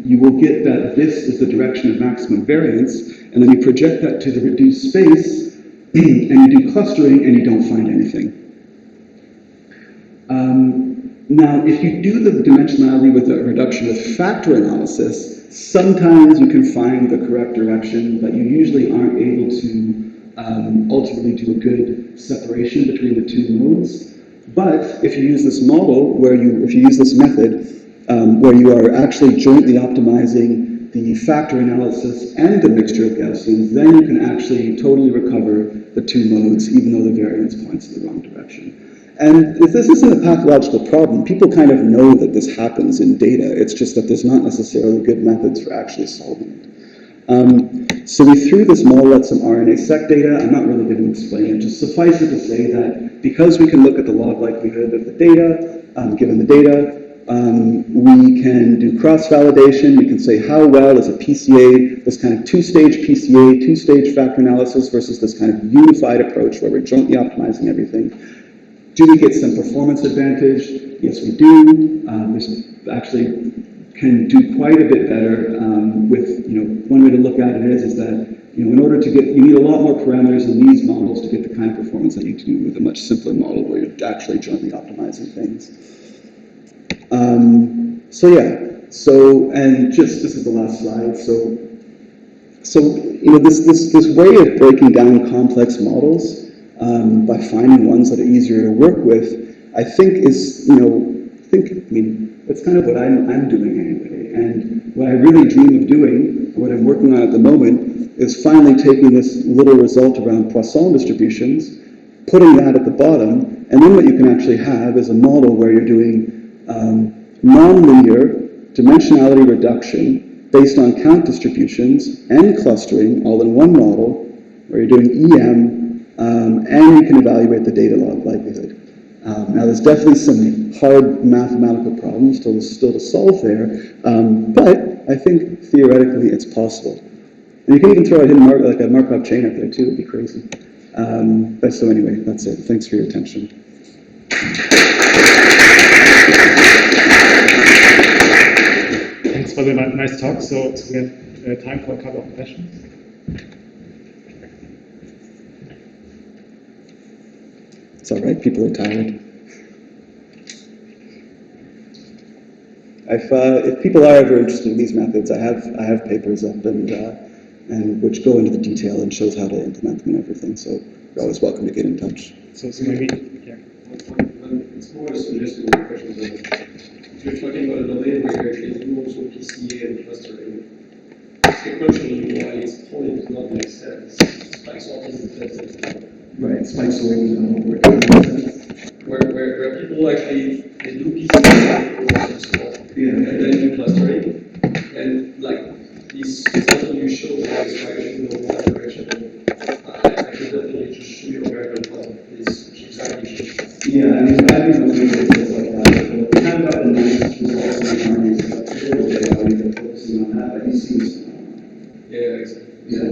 you will get that this is the direction of maximum variance, and then you project that to the reduced space, and you do clustering, and you don't find anything. Now, if you do the dimensionality with a reduction with factor analysis, sometimes you can find the correct direction, but you usually aren't able to ultimately do a good separation between the two modes. But if you use this model, if you use this method, where you are actually jointly optimizing the factor analysis and the mixture of Gaussians, then you can actually totally recover the two modes, even though the variance points in the wrong direction. And if this isn't a pathological problem, people kind of know that this happens in data. It's just that there's not necessarily good methods for actually solving it. So we threw this model at some RNA-seq data. I'm not really going to explain it. Just suffice it to say that because we can look at the log likelihood of the data, given the data, we can do cross-validation. We can say how well is a PCA, this kind of two-stage PCA, two-stage factor analysis versus this kind of unified approach where we're jointly optimizing everything. Do we get some performance advantage? Yes, we do. This actually can do quite a bit better with, one way to look at it is that, in order to get, you need a lot more parameters in these models to get the kind of performance that you do with a much simpler model where you're actually jointly optimizing things. And this is the last slide. This way of breaking down complex models by finding ones that are easier to work with, I think is, that's kind of what I'm doing anyway. And what I really dream of doing, what I'm working on at the moment, is finally taking this little result around Poisson distributions, putting that at the bottom, and then what you can actually have is a model where you're doing nonlinear dimensionality reduction based on count distributions and clustering all in one model, where you're doing EM, and you can evaluate the data log likelihood. Now, there's definitely some hard mathematical problems still to solve there, but I think theoretically it's possible. And you can even throw a Markov chain up there too. It'd be crazy. But so anyway, that's it. Thanks for your attention. Thanks for the nice talk. So we have time for a couple of questions. It's all right. People are tired. if people are ever interested in these methods, I have papers up and which go into the detail and shows how to implement them and everything. So you're always welcome to get in touch. So maybe, yeah. It's more a suggestion question. If you're talking about a domain where you do also PCA and clustering, the question why its point does not make sense. Spikes all in the Right, spikes all in where people actually they do PCA and stuff, and then do clustering, and like this example you showed where it's direction in that direction. I could definitely just show you a very good one. This exactly. Yeah, I mean, I don't know if it's like that, but we have got the nice results in the armies, but focusing on that, but he seems. Yeah, exactly. Yeah.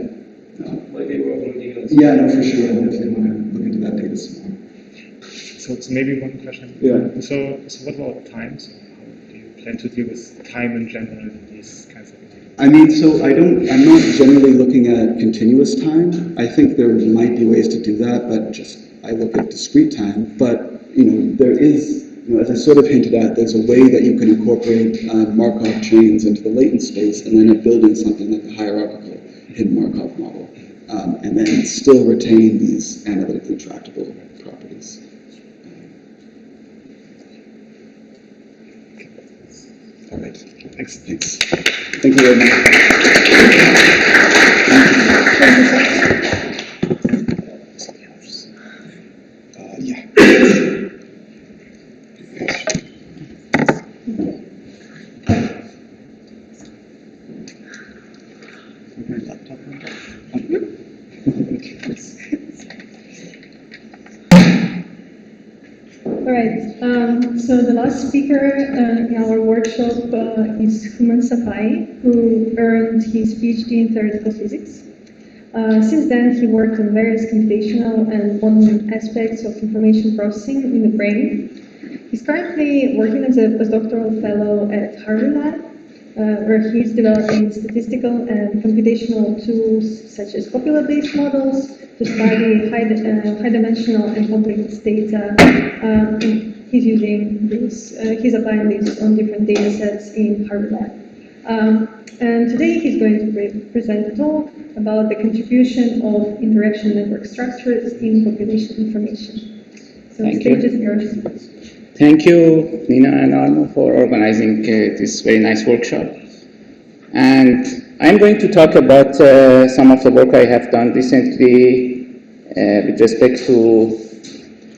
No. Might be worth looking at. Yeah, no, for sure. I definitely want to look into that data some more. So maybe one question. Yeah. So what about time? So how do you plan to deal with time in general in these kinds of things? I mean, so I'm not generally looking at continuous time. I think there might be ways to do that, but I look at discrete time. But, there is, as I sort of hinted at, there's a way that you can incorporate Markov chains into the latent space and then building something like a hierarchical hidden Markov model, and then still retain these analytically tractable properties. All right. Thanks. Thank you very much. Yeah. All right, so the last speaker in our workshop is Houman Safaai, who earned his PhD in theoretical physics. Since then, he worked on various computational and modern aspects of information processing in the brain. He's currently working as a postdoctoral fellow at Harvard Lab, where he's developing statistical and computational tools such as popular-based models to study high-dimensional and complex data. He's using this, he's applying this on different data sets in Harvard Lab. And today he's going to present a talk about the contribution of interaction network structures in population information. So the stage is yours. Thank you, Nina and Arno, for organizing this very nice workshop. And I'm going to talk about some of the work I have done recently with respect to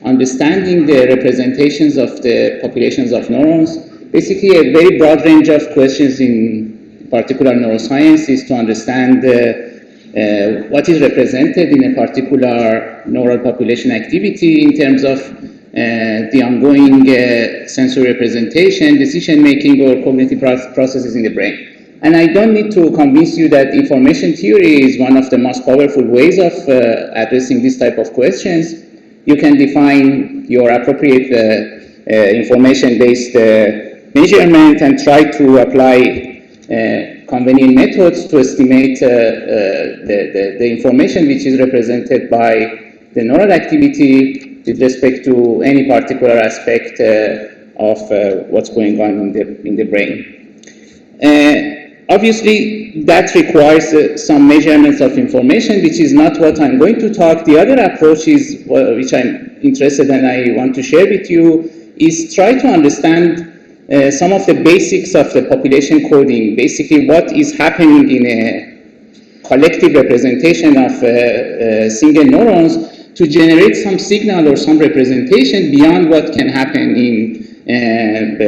understanding the representations of the populations of neurons. Basically, a very broad range of questions in particular neuroscience is to understand what is represented in a particular neural population activity in terms of the ongoing sensory representation, decision-making, or cognitive processes in the brain. And I don't need to convince you that information theory is one of the most powerful ways of addressing this type of questions. You can define your appropriate information-based measurement and try to apply convenient methods to estimate the information which is represented by the neural activity with respect to any particular aspect of what's going on in the brain. Obviously, that requires some measurements of information, which is not what I'm going to talk. The other approach is, which I'm interested in and I want to share with you, is try to understand some of the basics of the population coding, basically what is happening in a collective representation of single neurons to generate some signal or some representation beyond what can happen in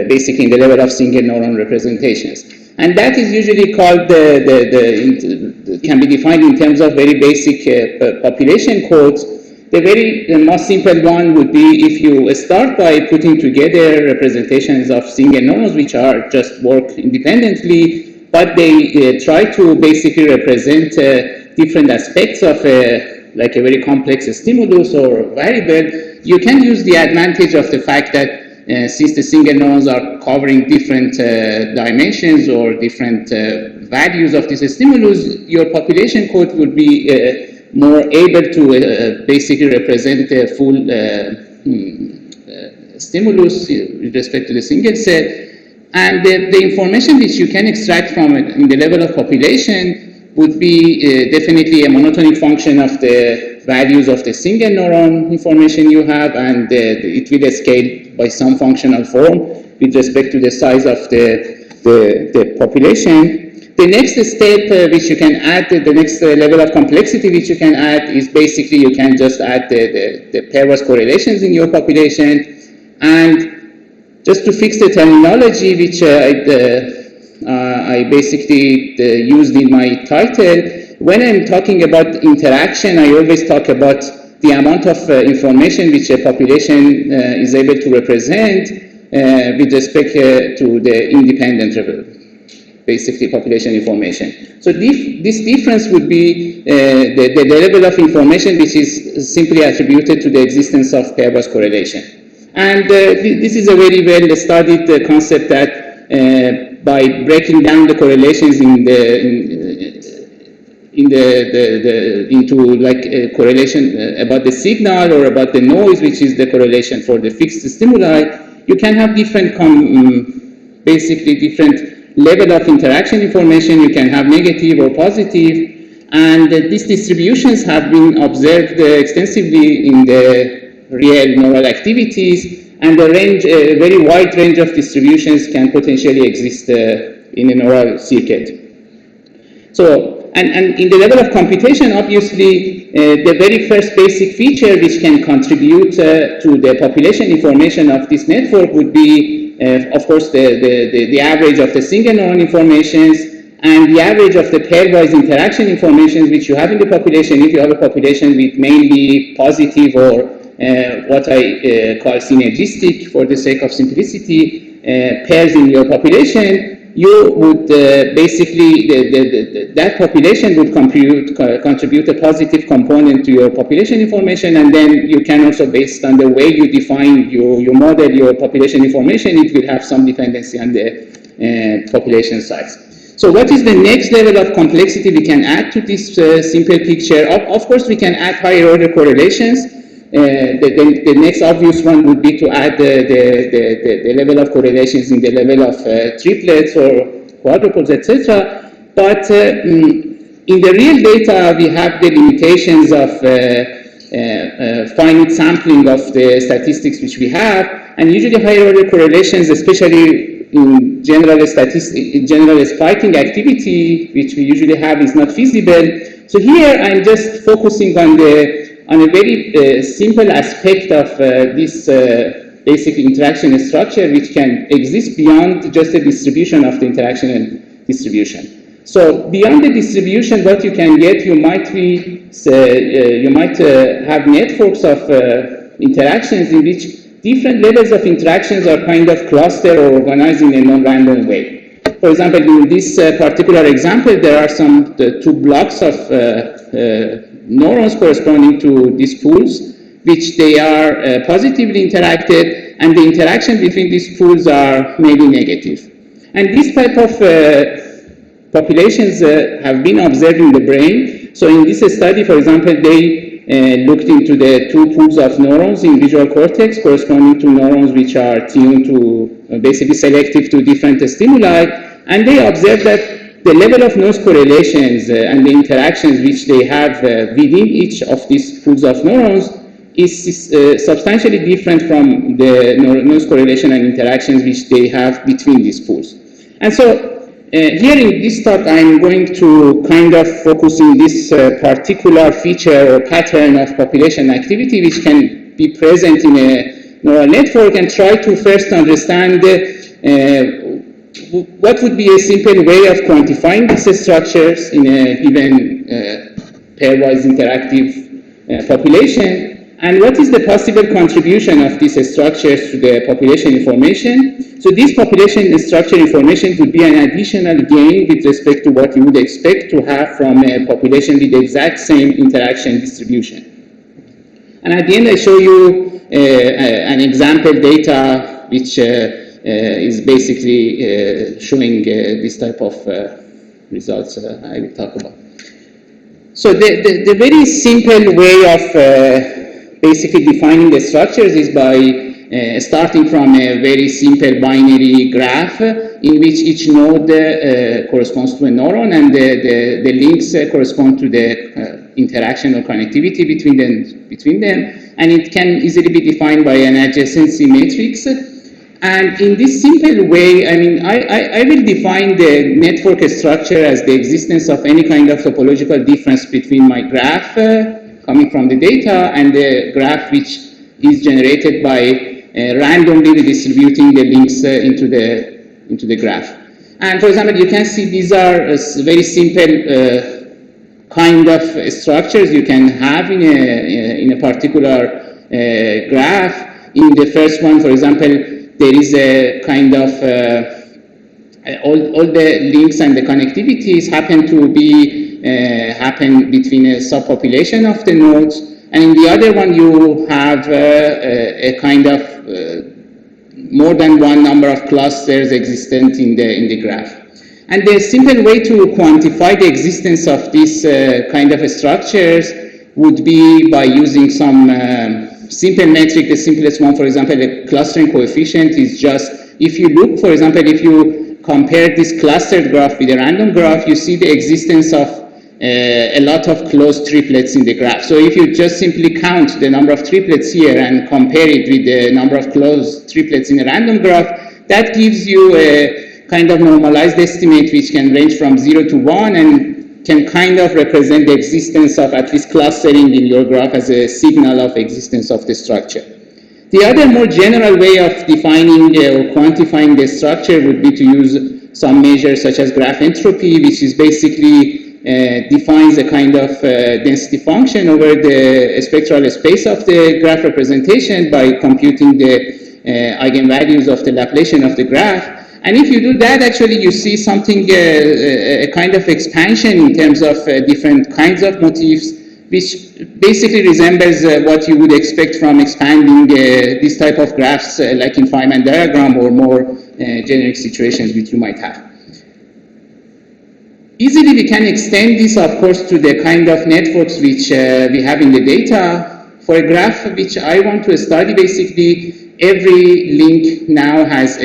basically in the level of single neuron representations. And that is usually called, can be defined in terms of very basic population codes. The most simple one would be if you start by putting together representations of single neurons which are just work independently, but they try to basically represent different aspects of like a very complex stimulus or variable. You can use the advantage of the fact that since the single neurons are covering different dimensions or different values of this stimulus, your population code will be more able to basically represent the full stimulus with respect to the single cell. And the information which you can extract from it in the level of population would be definitely a monotonic function of the values of the single neuron information you have, and it will scale by some functional form with respect to the size of the population. The next step which you can add, the next level of complexity which you can add is basically you can just add the pairwise correlations in your population. And just to fix the terminology which I basically used in my title, when I'm talking about interaction, I always talk about the amount of information which a population is able to represent with respect to the independent basically population information. So this difference would be the level of information which is simply attributed to the existence of pairwise correlation. And this is a very well studied concept that by breaking down the correlations into like a correlation about the signal or about the noise, which is the correlation for the fixed stimuli, you can have different basically different level of interaction information. You can have negative or positive, and these distributions have been observed extensively in the real neural activities, and a very wide range of distributions can potentially exist in a neural circuit. So, and in the level of computation, obviously, the very first basic feature which can contribute to the population information of this network would be of course, the average of the single neuron informations and the average of the pairwise interaction informations which you have in the population. If you have a population with mainly positive or what I call synergistic, for the sake of simplicity, pairs in your population, you would basically, that population would contribute a positive component to your population information, and then you can also, based on the way you define your model, your population information, it will have some dependency on the population size. So what is the next level of complexity we can add to this simple picture? Of course, we can add higher order correlations. The next obvious one would be to add the level of correlations in the level of triplets or quadruples, etc. But in the real data, we have the limitations of finite sampling of the statistics which we have, and usually higher order correlations, especially in general spiking activity, which we usually have, is not feasible. So here I'm just focusing on a very simple aspect of this basic interaction structure, which can exist beyond just the distribution of the interaction and distribution. So beyond the distribution, what you can get, you might have networks of interactions in which different levels of interactions are kind of clustered or organized in a non-random way. For example, in this particular example, there are two blocks of neurons corresponding to these pools, which they are positively interacted, and the interaction between these pools are maybe negative. And this type of populations have been observed in the brain. So in this study, for example, they looked into the two pools of neurons in visual cortex corresponding to neurons which are tuned to, basically selective to different stimuli, and they observed that the level of noise correlations and the interactions which they have within each of these pools of neurons is substantially different from the noise correlation and interactions which they have between these pools. And so here in this talk, I'm going to kind of focus on this particular feature or pattern of population activity which can be present in a neural network, and try to first understand what would be a simple way of quantifying these structures in a given pairwise interactive population, and what is the possible contribution of these structures to the population information. So this population structure information would be an additional gain with respect to what you would expect to have from a population with the exact same interaction distribution. And at the end, I show you an example data which is basically showing this type of results I will talk about. So the very simple way of basically defining the structures is by starting from a very simple binary graph in which each node corresponds to a neuron, and the links correspond to the interaction or connectivity between them, and it can easily be defined by an adjacency matrix. And in this simple way, I mean, I will define the network structure as the existence of any kind of topological difference between my graph coming from the data and the graph which is generated by randomly redistributing the links into the graph. And for example, you can see these are very simple kind of structures you can have in a particular graph. In the first one, for example, there is a kind of all the links and the connectivities happen to be happen between a subpopulation of the nodes, and in the other one you have a kind of more than one number of clusters existent in the graph. And the simple way to quantify the existence of these kind of structures would be by using some simple metric. The simplest one, for example, the clustering coefficient is just, if you look, for example, if you compare this clustered graph with a random graph, you see the existence of a lot of closed triplets in the graph. So if you just simply count the number of triplets here and compare it with the number of closed triplets in a random graph, that gives you a kind of normalized estimate which can range from 0 to 1 and can kind of represent the existence of at least clustering in your graph as a signal of existence of the structure. The other more general way of defining or quantifying the structure would be to use some measures such as graph entropy, which is basically defines a kind of density function over the spectral space of the graph representation by computing the eigenvalues of the Laplacian of the graph. And if you do that, actually you see something, a kind of expansion in terms of different kinds of motifs, which basically resembles what you would expect from expanding this type of graphs like in Feynman diagram or more generic situations which you might have. Easily we can extend this, of course, to the kind of networks which we have in the data. For a graph which I want to study, basically every link now has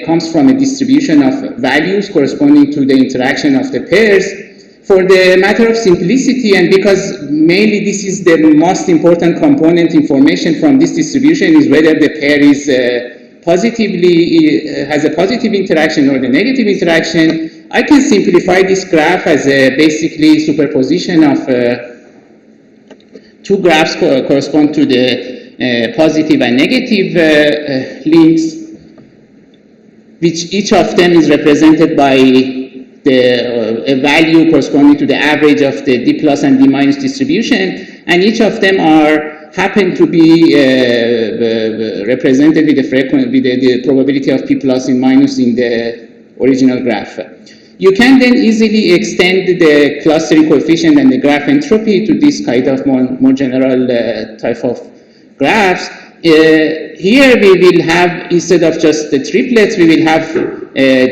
comes from a distribution of values corresponding to the interaction of the pairs. For the matter of simplicity, and because mainly this is the most important component information from this distribution is whether the pair is has a positive interaction or the negative interaction, I can simplify this graph as a basically superposition of two graphs correspond to the positive and negative links, which each of them is represented by a value corresponding to the average of the D plus and D minus distribution, and each of them happen to be represented with the probability of P plus and minus in the original graph. You can then easily extend the clustering coefficient and the graph entropy to this kind of more general type of graphs. Here we will have, instead of just the triplets, we will have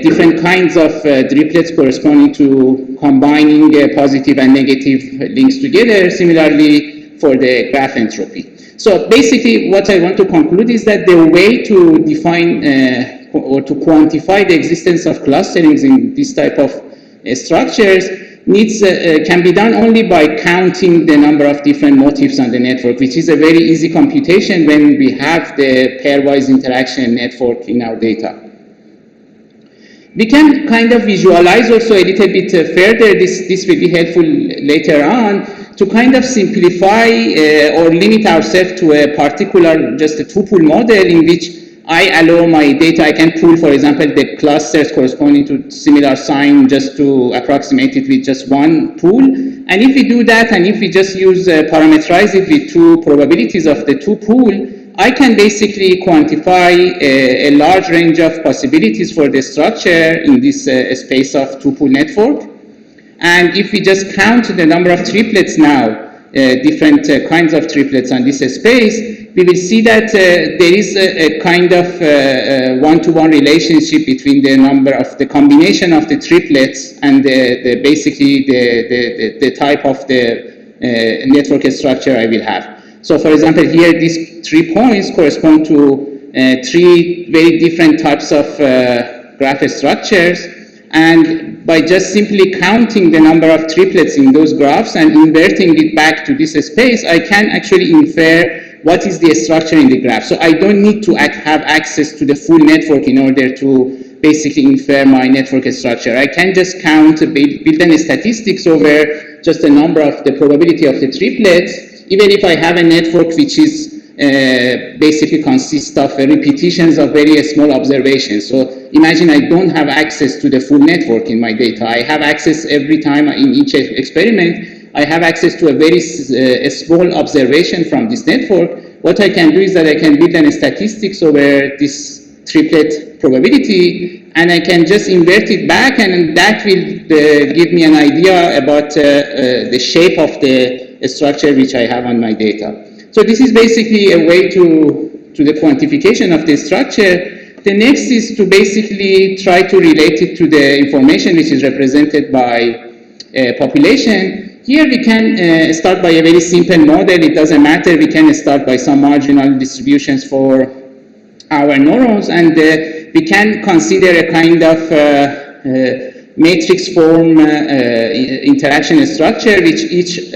different kinds of triplets corresponding to combining positive and negative links together, similarly for the graph entropy. So basically what I want to conclude is that the way to define or to quantify the existence of clusterings in this type of structures can be done only by counting the number of different motifs on the network, which is a very easy computation when we have the pairwise interaction network in our data. We can kind of visualize also a little bit further, this will be helpful later on, to kind of simplify or limit ourselves to a particular, just a two-pool model in which I allow my data, I can pull, for example, the clusters corresponding to similar sign just to approximate it with just one pool. And if we do that, and if we just use parameterize it with two probabilities of the two pool, I can basically quantify a large range of possibilities for the structure in this space of two-pool network. And if we just count the number of triplets now, different kinds of triplets on this space, we will see that there is a kind of one-to-one relationship between the number of the combination of the triplets and basically the type of the network structure I will have. So for example, here these 3 points correspond to 3 very different types of graph structures, and by just simply counting the number of triplets in those graphs and inverting it back to this space, I can actually infer what is the structure in the graph. So I don't need to have access to the full network in order to basically infer my network structure. I can just count, build in statistics over just the number of the probability of the triplets, even if I have a network which is basically consists of repetitions of very small observations. So imagine I don't have access to the full network in my data. I have access every time in each experiment. I have access to a very small observation from this network. What I can do is that I can build in statistics over this triplet probability, and I can just invert it back, and that will give me an idea about the shape of the structure which I have on my data. So this is basically a way to the quantification of the structure. The next is to basically try to relate it to the information which is represented by population. Here we can start by a very simple model. It doesn't matter. We can start by some marginal distributions for our neurons, and we can consider a kind of matrix form interaction structure, which each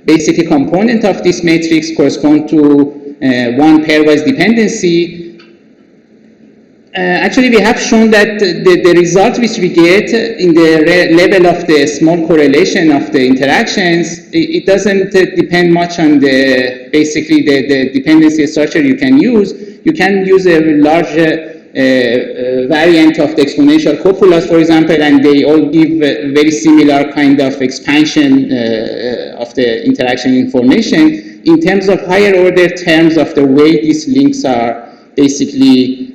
basically component of this matrix correspond to one pairwise dependency. Actually, we have shown that the result which we get in the level of the small correlation of the interactions, it doesn't depend much on the basically the dependency structure you can use. You can use a large variant of the exponential copulas, for example, and they all give very similar kind of expansion of the interaction information in terms of higher order terms of the way these links are basically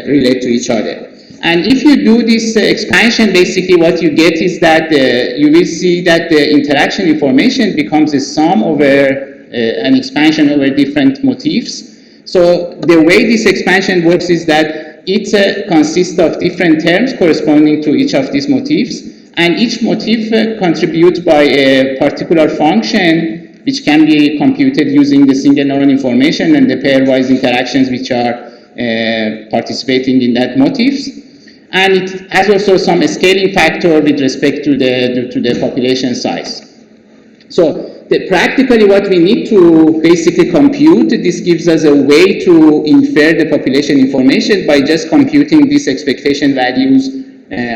relate to each other. And if you do this expansion, basically what you get is that you will see that the interaction information becomes a sum over an expansion over different motifs. So the way this expansion works is that it consists of different terms corresponding to each of these motifs, and each motif contributes by a particular function which can be computed using the single neuron information and the pairwise interactions which are participating in that motifs. And it has also some scaling factor with respect to the population size. So practically what we need to basically compute, this gives us a way to infer the population information by just computing these expectation values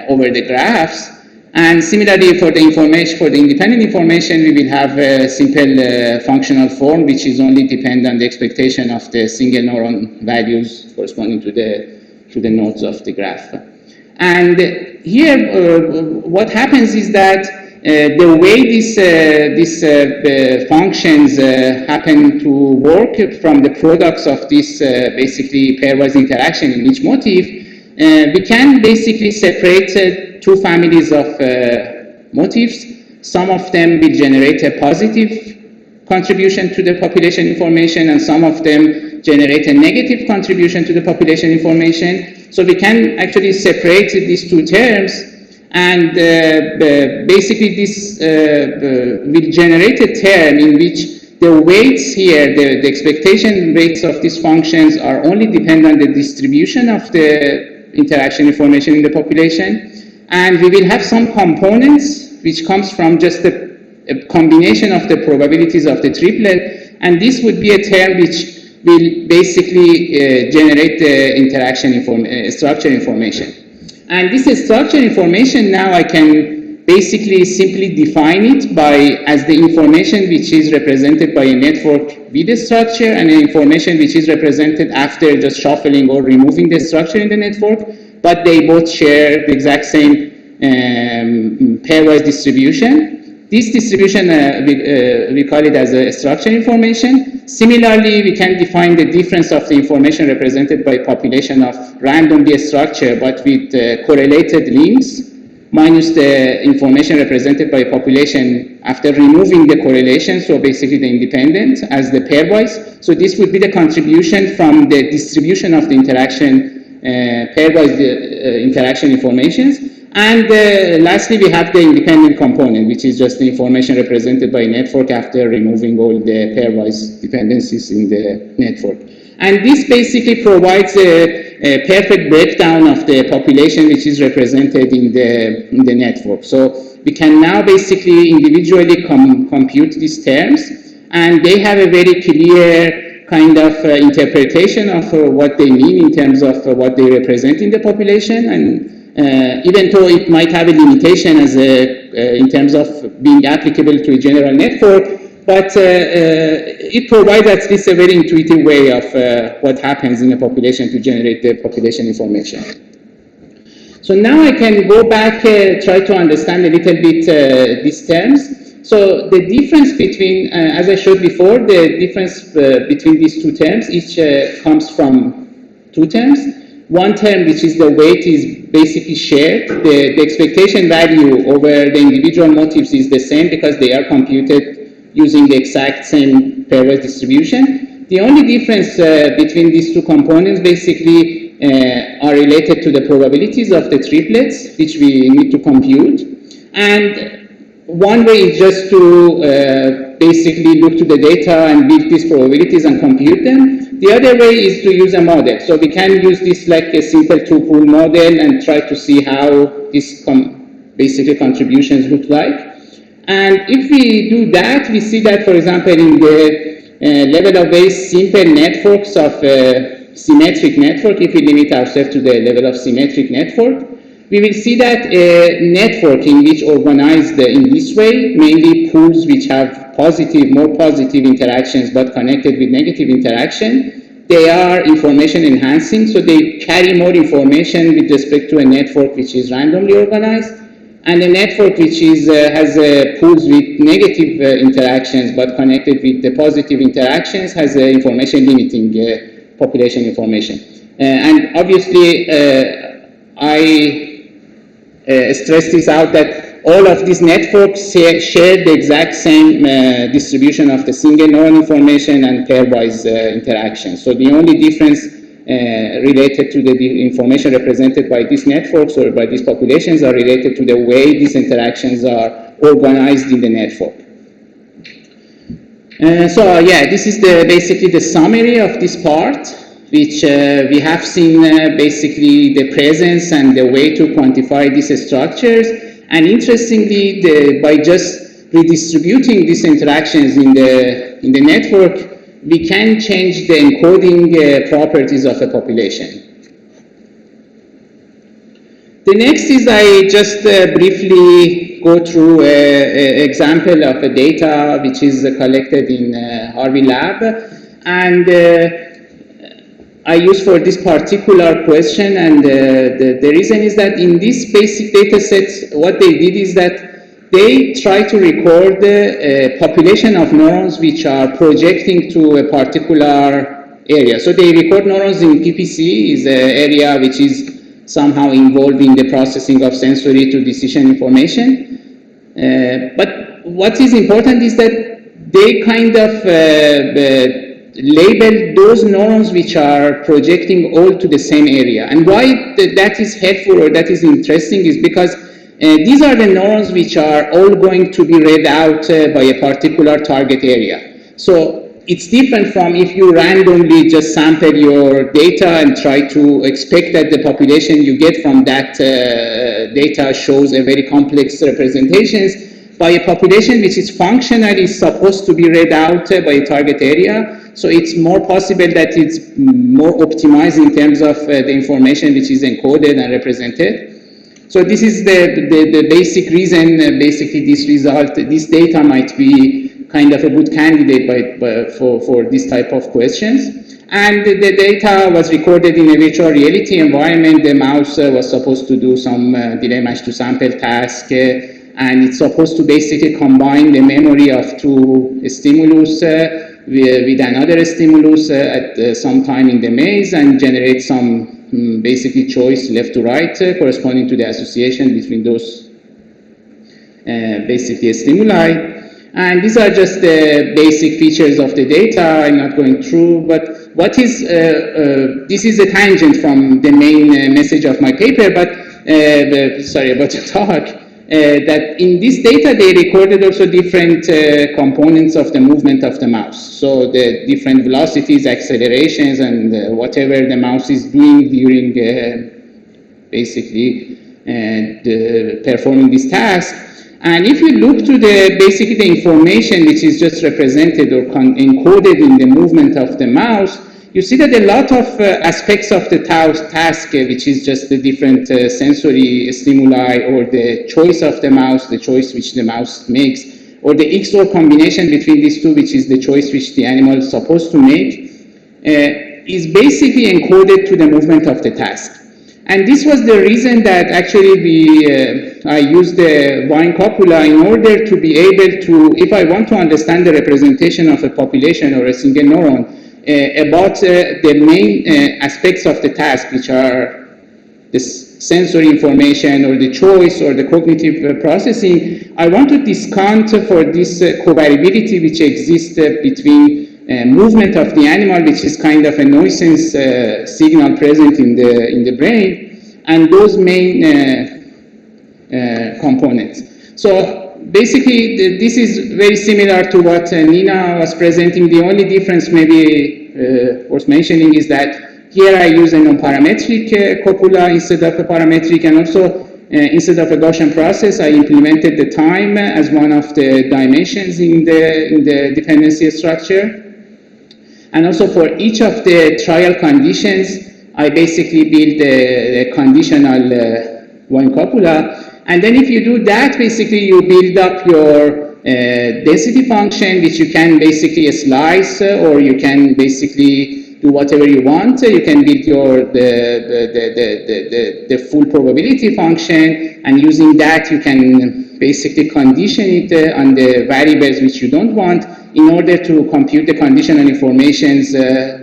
over the graphs. And similarly for the information, for the independent information, we will have a simple functional form which is only dependent on the expectation of the single neuron values corresponding to the nodes of the graph. And here what happens is that the way these functions happen to work from the products of this basically pairwise interaction in each motif, we can basically separate two families of motifs. Some of them will generate a positive contribution to the population information, and some of them generate a negative contribution to the population information. So we can actually separate these two terms, and basically this will generate a term in which the weights here, the expectation weights of these functions are only dependent on the distribution of the interaction information in the population. And we will have some components which comes from just a combination of the probabilities of the triplet, and this would be a term which will basically generate the interaction structure information. And this structure information now I can basically simply define it as the information which is represented by a network with a structure, and an information which is represented after just shuffling or removing the structure in the network, but they both share the exact same pairwise distribution. This distribution, we call it as a structure information. Similarly, we can define the difference of the information represented by population of randomly structured but with correlated links, minus the information represented by population after removing the correlation, so basically the independent as the pairwise. So this would be the contribution from the distribution of the interaction, pairwise interaction informations. And lastly, we have the independent component, which is just the information represented by a network after removing all the pairwise dependencies in the network. And this basically provides a perfect breakdown of the population which is represented in the network. So we can now basically individually compute these terms, and they have a very clear kind of interpretation of what they mean in terms of what they represent in the population. And even though it might have a limitation as in terms of being applicable to a general network, but it provides at least a very intuitive way of what happens in a population to generate the population information. So now I can go back, try to understand a little bit these terms. So the difference between, as I showed before, the difference between these two terms, each comes from two terms. One term, which is the weight, is basically shared. The expectation value over the individual motifs is the same because they are computed using the exact same pairwise distribution. The only difference between these two components basically are related to the probabilities of the triplets, which we need to compute. And one way is just to basically look to the data and build these probabilities and compute them. The other way is to use a model. So we can use this like a simple two-pool model and try to see how these basically contributions look like. And if we do that, we see that, for example, in the level of very simple networks of symmetric network, if we limit ourselves to the level of symmetric network, we will see that a network in which organized in this way, mainly pools which have more positive interactions but connected with negative interaction, they are information enhancing, so they carry more information with respect to a network which is randomly organized. And a network which is, has pools with negative interactions but connected with the positive interactions has information limiting population information. And obviously, I stress this out that all of these networks share the exact same distribution of the single neuron information and pairwise interactions. So the only difference related to the information represented by these networks or by these populations are related to the way these interactions are organized in the network. So yeah, this is basically the summary of this part, which we have seen basically the presence and the way to quantify these structures. And interestingly, by just redistributing these interactions in the network, we can change the encoding properties of a population. The next is I just briefly go through an example of a data which is collected in Harvey Lab. And I use for this particular question, and the reason is that in this basic data set, what they did is that they try to record a population of neurons which are projecting to a particular area. So they record neurons in PPC, is an area which is somehow involved in the processing of sensory to decision information. But what is important is that they kind of label those neurons which are projecting all to the same area. And why that is helpful or that is interesting is because these are the neurons which are all going to be read out by a particular target area. So it's different from if you randomly just sample your data and try to expect that the population you get from that data shows a very complex representations. By a population which is functionally supposed to be read out by a target area, so it's more possible that it's more optimized in terms of the information which is encoded and represented. So this is the basic reason, basically this data might be kind of a good candidate for this type of questions. And the data was recorded in a virtual reality environment. The mouse was supposed to do some delay match to sample task, and it's supposed to basically combine the memory of two stimulus with another stimulus at some time in the maze and generate some basically choice left to right corresponding to the association between those basically stimuli. And these are just the basic features of the data. I'm not going through, but what is, this is a tangent from the main message of my paper, but sorry about the talk, that in this data they recorded also different components of the movement of the mouse. So the different velocities, accelerations, and whatever the mouse is doing during basically performing this task. And if you look to the basically the information which is just represented or encoded in the movement of the mouse, you see that a lot of aspects of the task, which is just the different sensory stimuli or the choice of the mouse, the choice which the mouse makes, or the XOR combination between these two, which is the choice which the animal is supposed to make, is basically encoded to the movement of the task. And this was the reason that actually I used the Wine copula in order to be able to, if I want to understand the representation of a population or a single neuron, about the main aspects of the task, which are the sensory information or the choice or the cognitive processing, I want to discount for this covariability which exists between movement of the animal, which is kind of a nuisance signal present in the brain, and those main components. So basically, this is very similar to what Nina was presenting. The only difference maybe worth mentioning is that here I use a non-parametric copula instead of a parametric, and also instead of a Gaussian process, I implemented the time as one of the dimensions in the dependency structure. And also for each of the trial conditions, I basically build a conditional Wine copula. And then if you do that, basically you build up your density function, which you can basically slice, or you can basically do whatever you want. You can build your the full probability function, and using that you can basically condition it on the variables which you don't want, in order to compute the conditional informations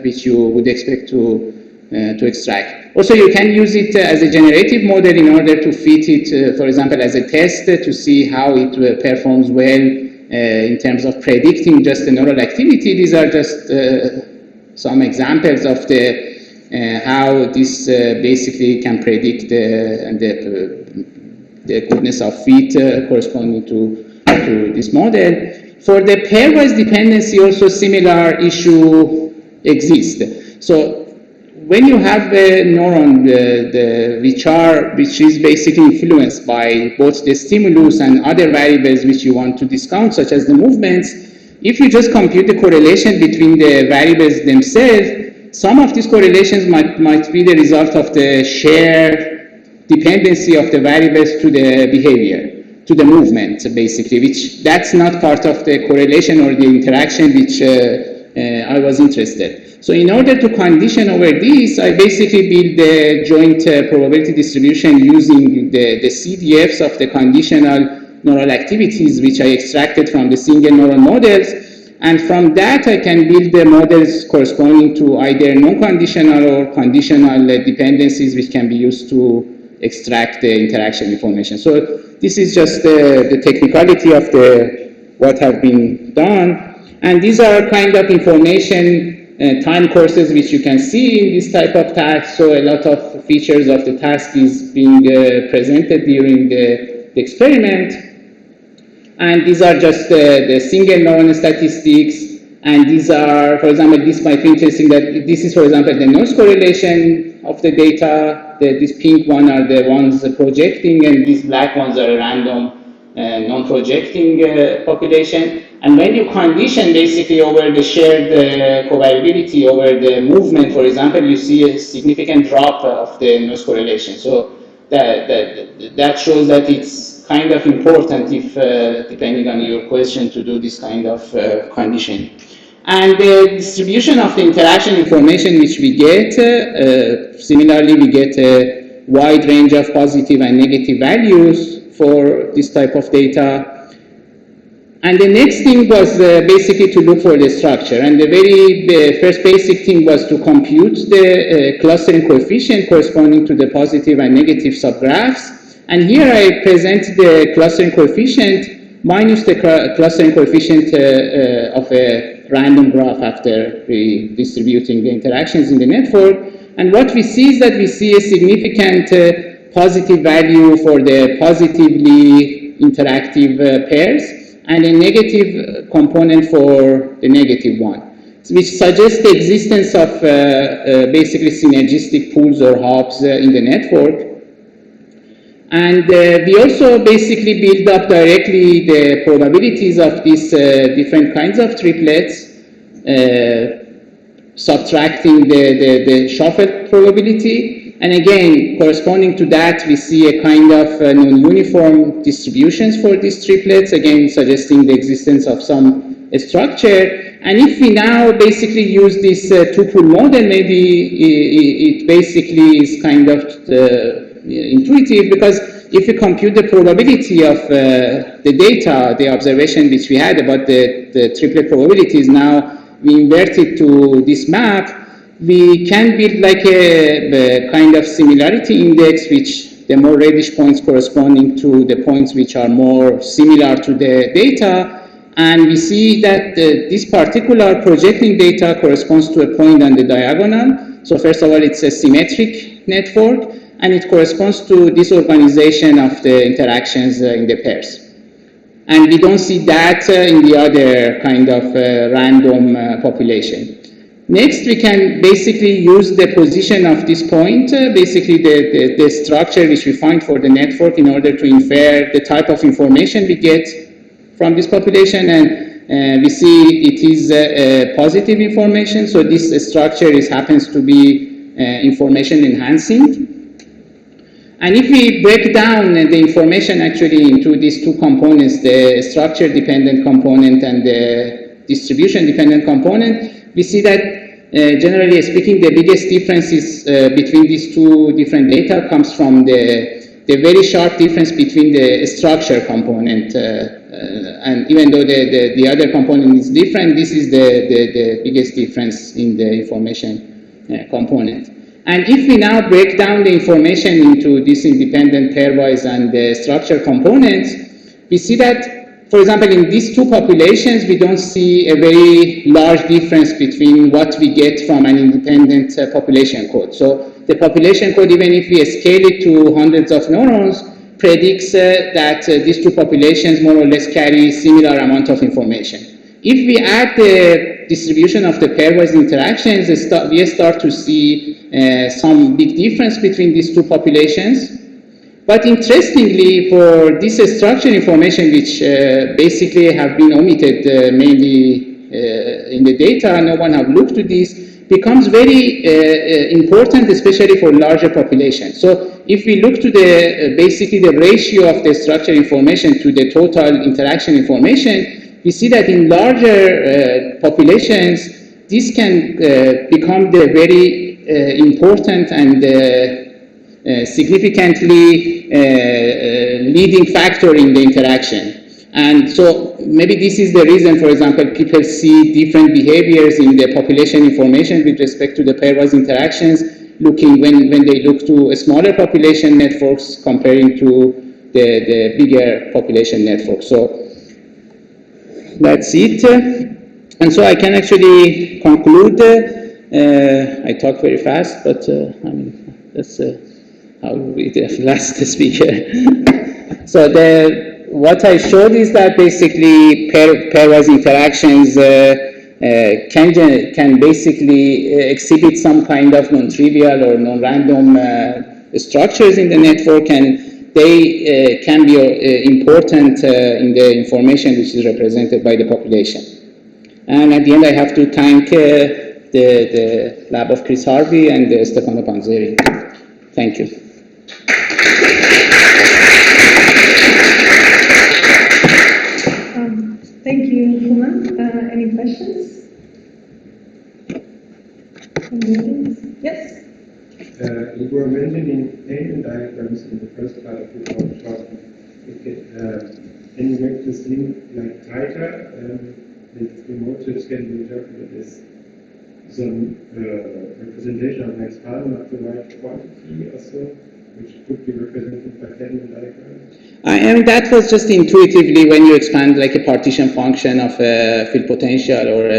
which you would expect to extract. Also, you can use it as a generative model in order to fit it, for example, as a test to see how it performs well in terms of predicting just the neural activity. These are just some examples of how this basically can predict the goodness of fit corresponding to this model. For the pairwise dependency, also similar issue exists. So when you have a neuron which is basically influenced by both the stimulus and other variables which you want to discount, such as the movements, if you just compute the correlation between the variables themselves, some of these correlations might be the result of the shared dependency of the variables to the behavior, to the movement, basically, which that's not part of the correlation or the interaction which I was interested. So in order to condition over this, I basically build the joint probability distribution using the CDFs of the conditional neural activities, which I extracted from the single neuron models. And from that, I can build the models corresponding to either non-conditional or conditional dependencies, which can be used to extract the interaction information. So this is just the technicality of what have been done. And these are kind of information time courses which you can see in this type of task. So a lot of features of the task is being presented during the experiment. And these are just the single neuron statistics. And these are, for example, this might be interesting that this is, for example, the noise correlation of the data. These pink ones are the ones projecting, and these black ones are random non-projecting population. And when you condition basically over the shared covariability over the movement, for example, you see a significant drop of the noise correlation. So that shows that it's kind of important, if depending on your question, to do this kind of conditioning. And the distribution of the interaction information which we get, similarly we get a wide range of positive and negative values for this type of data. And the next thing was basically to look for the structure. And the very first basic thing was to compute the clustering coefficient corresponding to the positive and negative subgraphs. And here I present the clustering coefficient minus the clustering coefficient of a random graph after redistributing the interactions in the network. And what we see is that we see a significant positive value for the positively interactive pairs, and a negative component for the negative one, which suggests the existence of basically synergistic pools or hubs in the network. And we also basically build up directly the probabilities of these different kinds of triplets, subtracting the shuffle probability. And again, corresponding to that, we see a kind of non-uniform distributions for these triplets, again suggesting the existence of some structure. And if we now basically use this two-pool model, maybe it basically is kind of intuitive, because if you compute the probability of the data, the observation which we had about the triplet probabilities, now we invert it to this map, we can build like a kind of similarity index, which the more reddish points corresponding to the points which are more similar to the data. And we see that this particular projecting data corresponds to a point on the diagonal. So first of all, it's a symmetric network, and it corresponds to this organization of the interactions in the pairs. And we don't see that in the other kind of random population. Next, we can basically use the position of this point, basically the structure which we find for the network, in order to infer the type of information we get from this population. And we see it is positive information, so this structure happens to be information enhancing. And if we break down the information actually into these two components, the structure-dependent component and the distribution-dependent component, we see that generally speaking, the biggest differences between these two different data comes from the very sharp difference between the structure component. And even though the other component is different, this is the biggest difference in the information component. And if we now break down the information into these independent pairwise and the structure components, we see that, for example, in these two populations, we don't see a very large difference between what we get from an independent population code. So the population code, even if we scale it to hundreds of neurons, predicts that these two populations more or less carry similar amount of information. If we add the distribution of the pairwise interactions, we start to see some big difference between these two populations. But interestingly, for this structure information, which basically have been omitted mainly in the data, no one have looked to this, becomes very important, especially for larger populations. So if we look to the basically the ratio of the structure information to the total interaction information, we see that in larger populations, this can become the very important and significantly leading factor in the interaction. And so maybe this is the reason, for example, people see different behaviors in the population information with respect to the pairwise interactions, looking when they look to smaller population networks comparing to the bigger population networks. So that's it. And so I can actually conclude. I talk very fast, but I mean, that's how we the last speaker. So what I showed is that basically pairwise interactions can basically exhibit some kind of non-trivial or non-random structures in the network, and they can be important in the information which is represented by the population. And at the end, I have to thank the lab of Chris Harvey and Stefano Panzeri. Thank you. Thank you, Houman. Any questions? Yes? You were mentioning payment diagrams in the first part of your talk. Can you make this link like tighter? The motives can be interpreted as some representation of an expansion of the right quantity or so, which could be represented by payment diagrams? And that was just intuitively when you expand like a partition function of a field potential or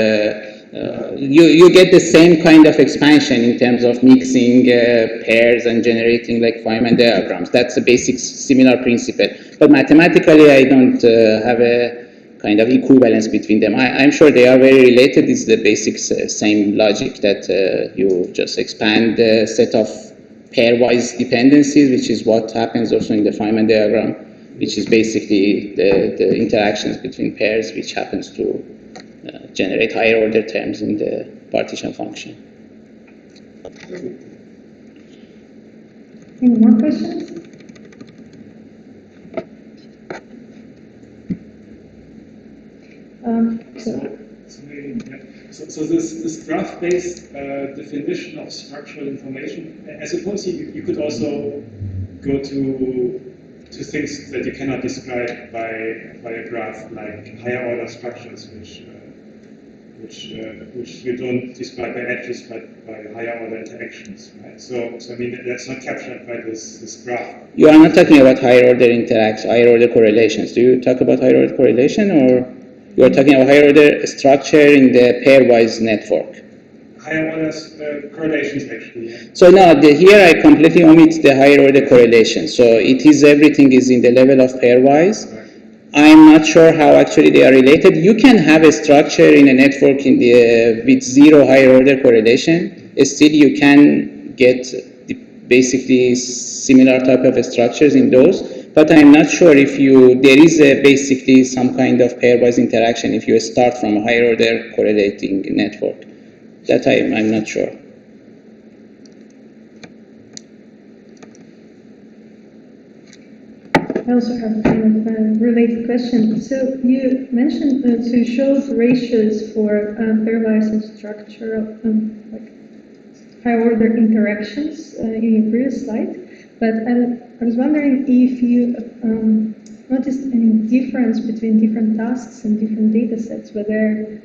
you get the same kind of expansion in terms of mixing pairs and generating like Houman diagrams. That's a basic similar principle. But mathematically, I don't have a kind of equivalence between them. I'm sure they are very related. It's the basic same logic that you just expand the set of pairwise dependencies, which is what happens also in the Houman diagram, which is basically the interactions between pairs, which happens to generate higher order terms in the partition function. Any more questions? So this graph-based definition of structural information, I suppose you could also go to things that you cannot describe by a graph, like higher order structures, which you don't describe by edges, but by higher order interactions, right? So I mean, that's not captured by this graph. You are not talking about higher order interactions, higher order correlations. Do you talk about higher order correlation, or you are talking about higher order structure in the pairwise network? Higher order correlations, actually. Yeah. So no, here I completely omit the higher order correlation. So it is everything is in the level of pairwise. Right. I'm not sure how actually they are related. You can have a structure in a network in the with zero higher order correlation. Still, you can get basically similar type of structures in those. But I'm not sure if there is basically some kind of pairwise interaction if you start from a higher order correlating network. That I'm not sure. I also have a kind of a related question. So you mentioned to show the ratios for pairwise and structural like higher order interactions in your previous slide, but I was wondering if you noticed any difference between different tasks and different data sets, whether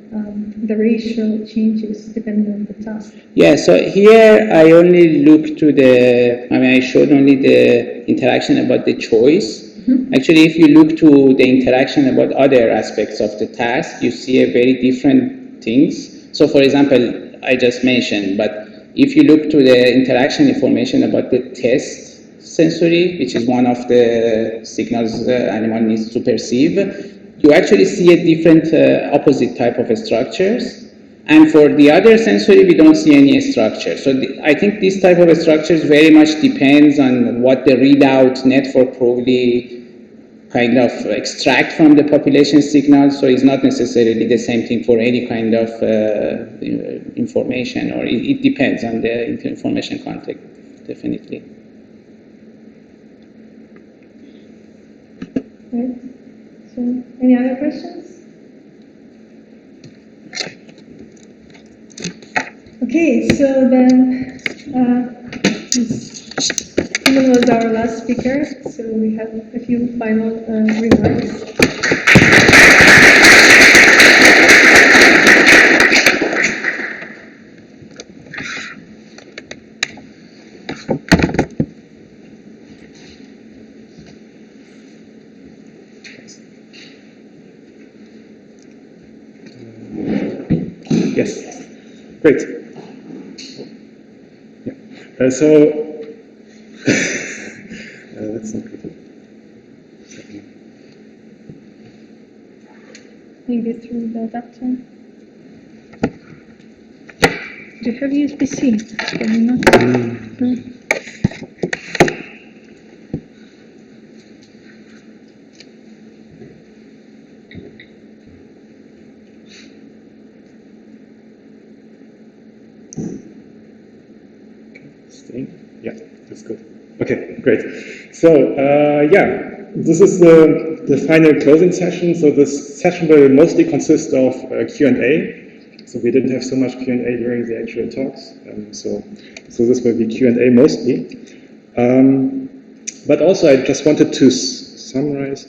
the ratio changes depending on the task. Yeah, so here I only look to I showed only the interaction about the choice. Mm-hmm. Actually, if you look to the interaction about other aspects of the task, you see a very different things. So for example, I just mentioned, but if you look to the interaction information about the test sensory, which is one of the signals the animal needs to perceive, you actually see a different opposite type of structures. And for the other sensory, we don't see any structure. So I think this type of structures very much depends on what the readout network probably kind of extract from the population signal. So it's not necessarily the same thing for any kind of information, or it depends on the information context, definitely. Right. So, any other questions? Okay, so then Houman was our last speaker, so we have a few final remarks. Yes, great. Yeah. That's not good. Maybe through the adapter. Do you have USB-C? Probably not. No. Yeah, that's good. Okay, great. So, yeah, this is the final closing session. So this session will mostly consist of Q&A. So we didn't have so much Q&A during the actual talks. So this will be Q&A mostly. But also I just wanted to summarize,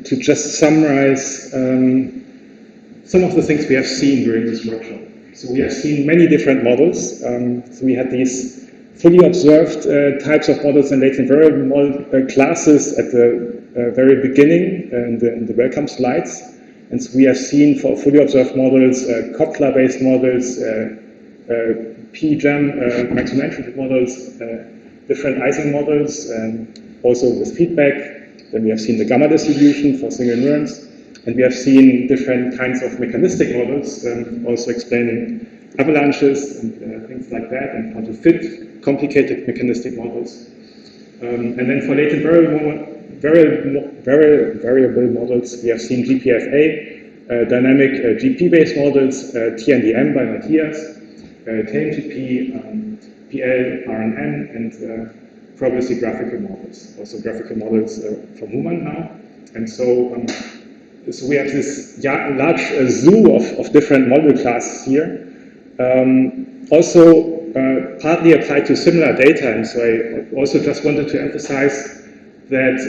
to just summarize some of the things we have seen during this workshop. So we have seen many different models. So we had these fully observed types of models and latent variable model classes at the very beginning in the welcome slides. And so we have seen for fully observed models, Kopfler-based models, PGEM, maximum entropy models, different Ising models, also with feedback. Then we have seen the gamma distribution for single neurons. And we have seen different kinds of mechanistic models, also explaining avalanches and things like that, and how to fit complicated mechanistic models. And then for latent variable models, we have seen GPFA, dynamic GP-based models, TNDM by Matthias, TameGP, PL, RNN, and probabilistic graphical models, also graphical models from Houman now. And so we have this large zoo of different model classes here. Also partly applied to similar data, and so I also just wanted to emphasize that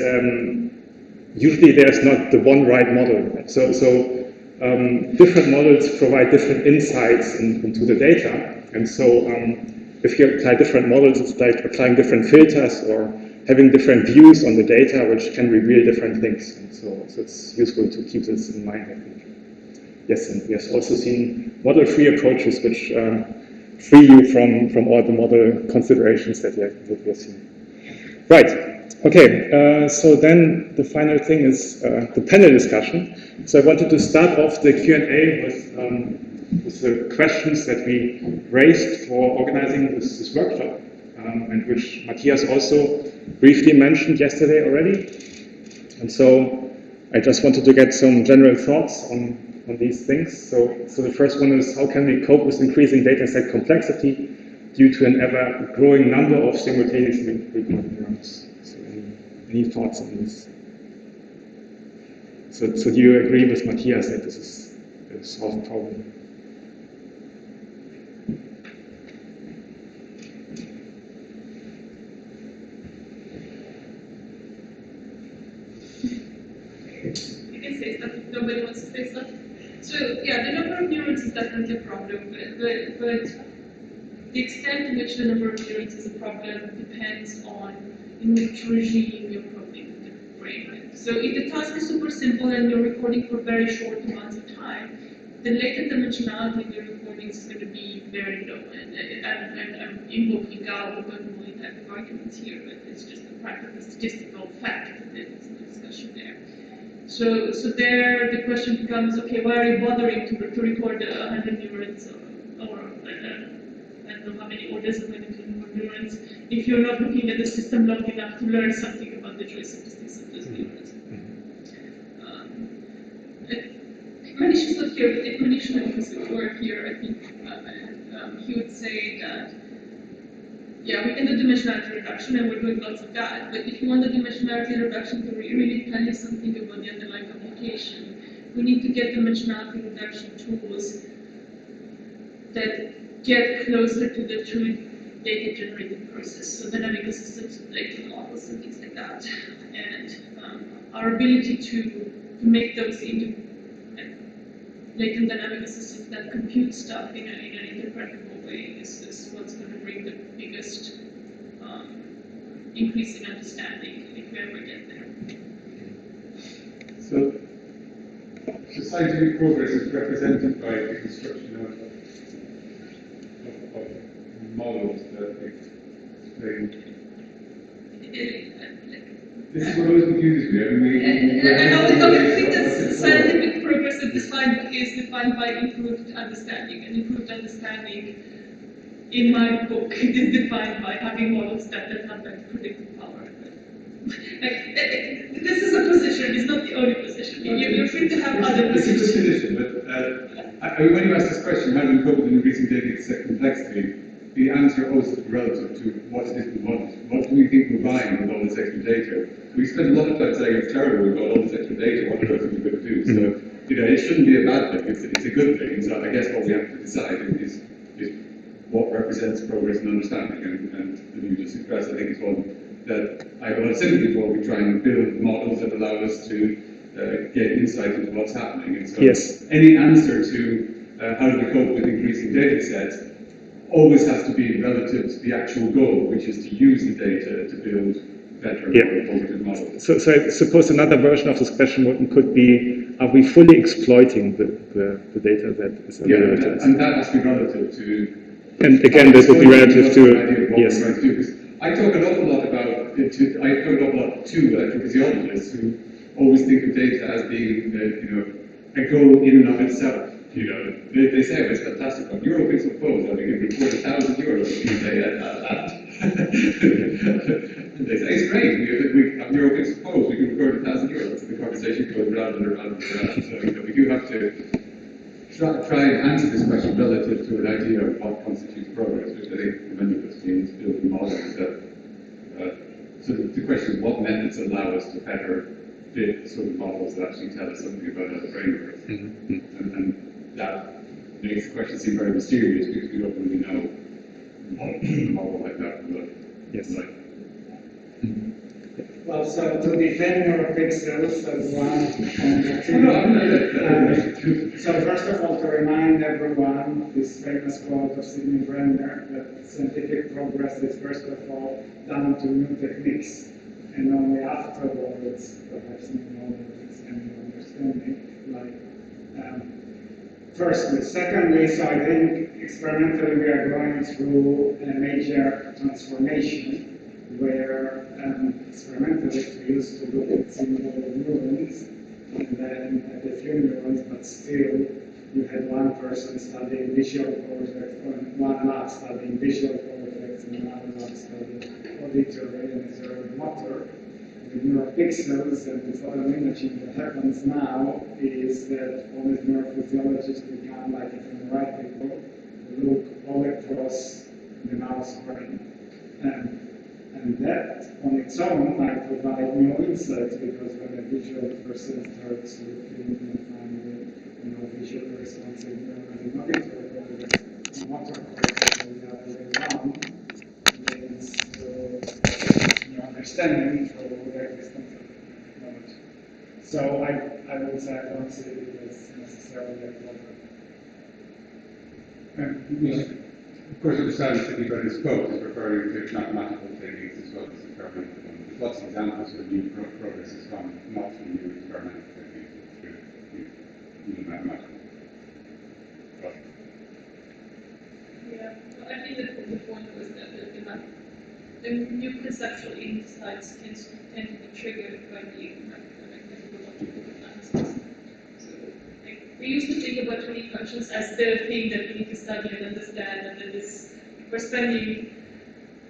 usually there's not the one right model. So different models provide different insights into the data, and so if you apply different models, it's like applying different filters or having different views on the data, which can reveal different things. And so it's useful to keep this in mind, I think. Yes, and we have also seen model-free approaches, which free you from all the model considerations that we have seen. Right. Okay. So then the final thing is the panel discussion. So I wanted to start off the Q&A with the questions that we raised for organizing this workshop, and which Matthias also briefly mentioned yesterday already. And so I just wanted to get some general thoughts on these things. So the first one is, how can we cope with increasing dataset complexity due to an ever-growing number of simultaneously recorded neurons? So any thoughts on this? So do you agree with Matthias that this is a solved problem? You can say stuff if nobody wants to say stuff. So yeah, the number of neurons is definitely a problem, but the extent to which the number of neurons is a problem depends on in which regime you're coding the brain with. So if the task is super simple and you're recording for very short amounts of time, the latent dimensionality of the recordings is going to be very low. And I'm invoking Gao type of arguments here, but it's just a practical statistical fact that there's no discussion there. So there the question becomes, okay, why are you bothering to record 100 neurons or I don't know how many orders of magnitude more neurons if you're not looking at the system long enough to learn something about the choice statistics of those neurons. Manish is not here, but if Manish were here, I think he would say that, yeah, we can do dimensionality reduction, and we're doing lots of that, but if you want the dimensionality reduction to really tell you something about the underlying application, we need to get dimensionality reduction tools that get closer to the true data generated process, so dynamic systems, data models, and things like that. And our ability to make those into latent dynamic systems that compute stuff in an interpretable way is what's going to bring the biggest increase in understanding if we ever get there. So, scientific progress is represented by the construction of models that explain. This is what always confuses me. I would think that scientific progress is defined by improved understanding, and improved understanding, in my book, is defined by having models that have that predictive power. This is a position, it's not the only position. You're free to have other positions. This is a position, but when you ask this question, how do we cope with increasing data set complexity, the answer always is relative to what it is we want. What do we think we're buying with all this extra data? We spend a lot of time saying it's terrible, we've got all this extra data, what are we going to do? So, it shouldn't be a bad thing, it's a good thing. So I guess what we have to decide is what represents progress and understanding. And you just expressed, I think, is one that I have a lot of sympathy for. We try and build models that allow us to get insight into what's happening. And so yes. Any answer to how do we cope with increasing data sets, always has to be relative to the actual goal, which is to use the data to build better, more informative models. So I suppose another version of this question could be, are we fully exploiting the data that is available to us? And that has to be relative to... And again, that would be relative to... Yes. I talk an awful lot about... I talk an awful lot to electrophysiologists who always think of data as being, a goal in and of itself. They say, oh, it's fantastic. On NeuroPixel Pose, we can record €1,000 a day at that. And they say, it's great. We have NeuroPixel Pose, we can record €1,000. And the conversation goes round and around and around. So we do have to try and answer this question relative to an idea of what constitutes progress, which I think for many of us means building models that. So the question is, what methods allow us to better fit sort of models that actually tell us something about how the brain works? And that makes the question seem very mysterious because we don't really know what a model like that would look like. Well, so to defend NeuroPixels as one so first of all, to remind everyone this famous quote of Sidney Brenner that scientific progress is first of all down to new techniques, and only afterwards perhaps new models and new understanding. Firstly. Secondly, so I think experimentally we are going through a major transformation where experimentalists used to look at single neurons and then at a few neurons, but still you had one person studying visual cortex, or one lab studying visual cortex, and another lab studying auditory and motor. With neuropixels and the photon imaging, what happens now is that all these neurophysiologists become like fMRI people who look all across the mouse brain. And that on its own might provide new insights because when a visual person starts looking and finding visually responsive neuron and auditory cortex, motor cortex and the other way around leads to new understanding for their extent of knowledge. So I would say I don't see it as necessarily a problem. Of course, understand that Sidney Brenner's quote is referring to mathematical techniques as well as experimental ones. There's lots of examples of new progress has come not through new experimental techniques, but through new mathematical. Yeah, I think that the point was that the new conceptual insights tend to be triggered by the methodological advances. We used to think about unique functions as the thing that we need to study and understand, and then we're spending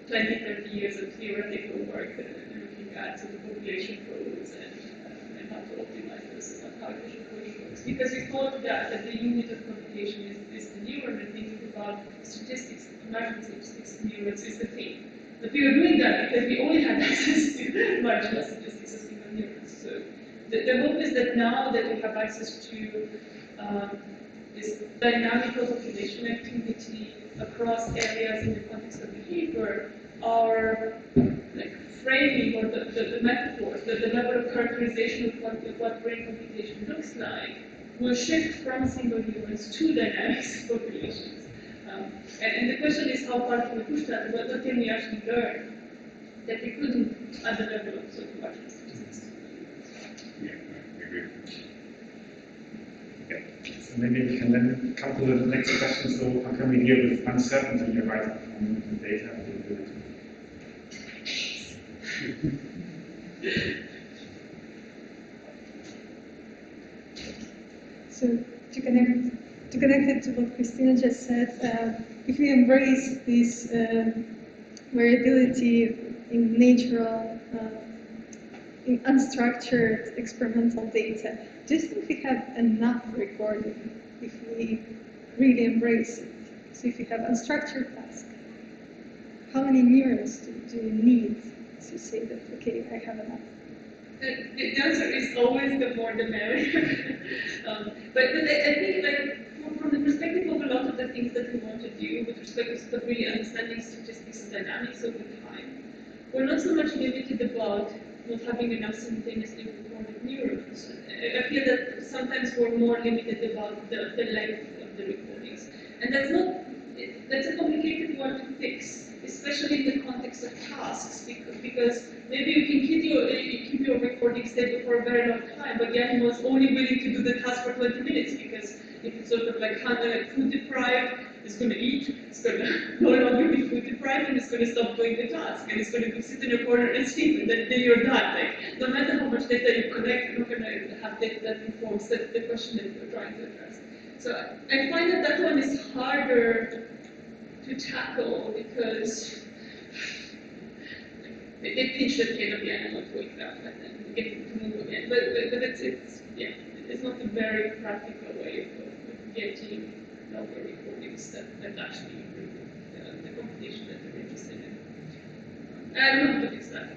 20, 30 years of theoretical work looking at the population codes and how to optimize this and how efficient coding works. Because we thought that the unit of computation is the neuron, and thinking about statistics, marginal statistics of neurons is the thing. But we were doing that because we only had access to marginal statistics of single neurons. So the hope is that now that we have access to this dynamical population activity across areas in the context of behavior, our framing or the metaphors, the level of characterization of what brain computation looks like will shift from single neurons to dynamics populations. And the question is how far can we push that? What can we actually learn that we couldn't at the level of sort of marginal statistics? Yeah, I agree. So maybe we can then come to the next question. So how can we deal with uncertainty arising from the data availability? So to connect it to what Christina just said, if we embrace this variability in natural, in unstructured experimental data, do you think we have enough recording if we really embrace it? So if you have unstructured tasks, how many neurons do you need to say that, okay, I have enough? The answer is always the more the merrier. But I think from the perspective of a lot of the things that we want to do with respect to really understanding statistics and dynamics over time, we're not so much limited about not having enough simultaneously recorded neurons. I feel that sometimes we're more limited about the length of the recordings. And that's not that's a complicated one to fix, especially in the context of tasks, because maybe you can keep your recording stable for a very long time, but the animal is only willing to do the task for 20 minutes, because if it's sort of like kind of like food deprived, it's going to eat, it's going to no longer be food deprived, and it's going to stop doing the task, and it's going to sit in a corner and sleep, and then you're done. Like, no matter how much data you collect, you're not going to have data that informs the question that you're trying to address. So I find that one is harder to tackle because they teach the kid of the animal to wake up and then get it to move again. But it's not a very practical way of getting longer recordings that actually improve the computation that they're interested in. I don't know how to fix that.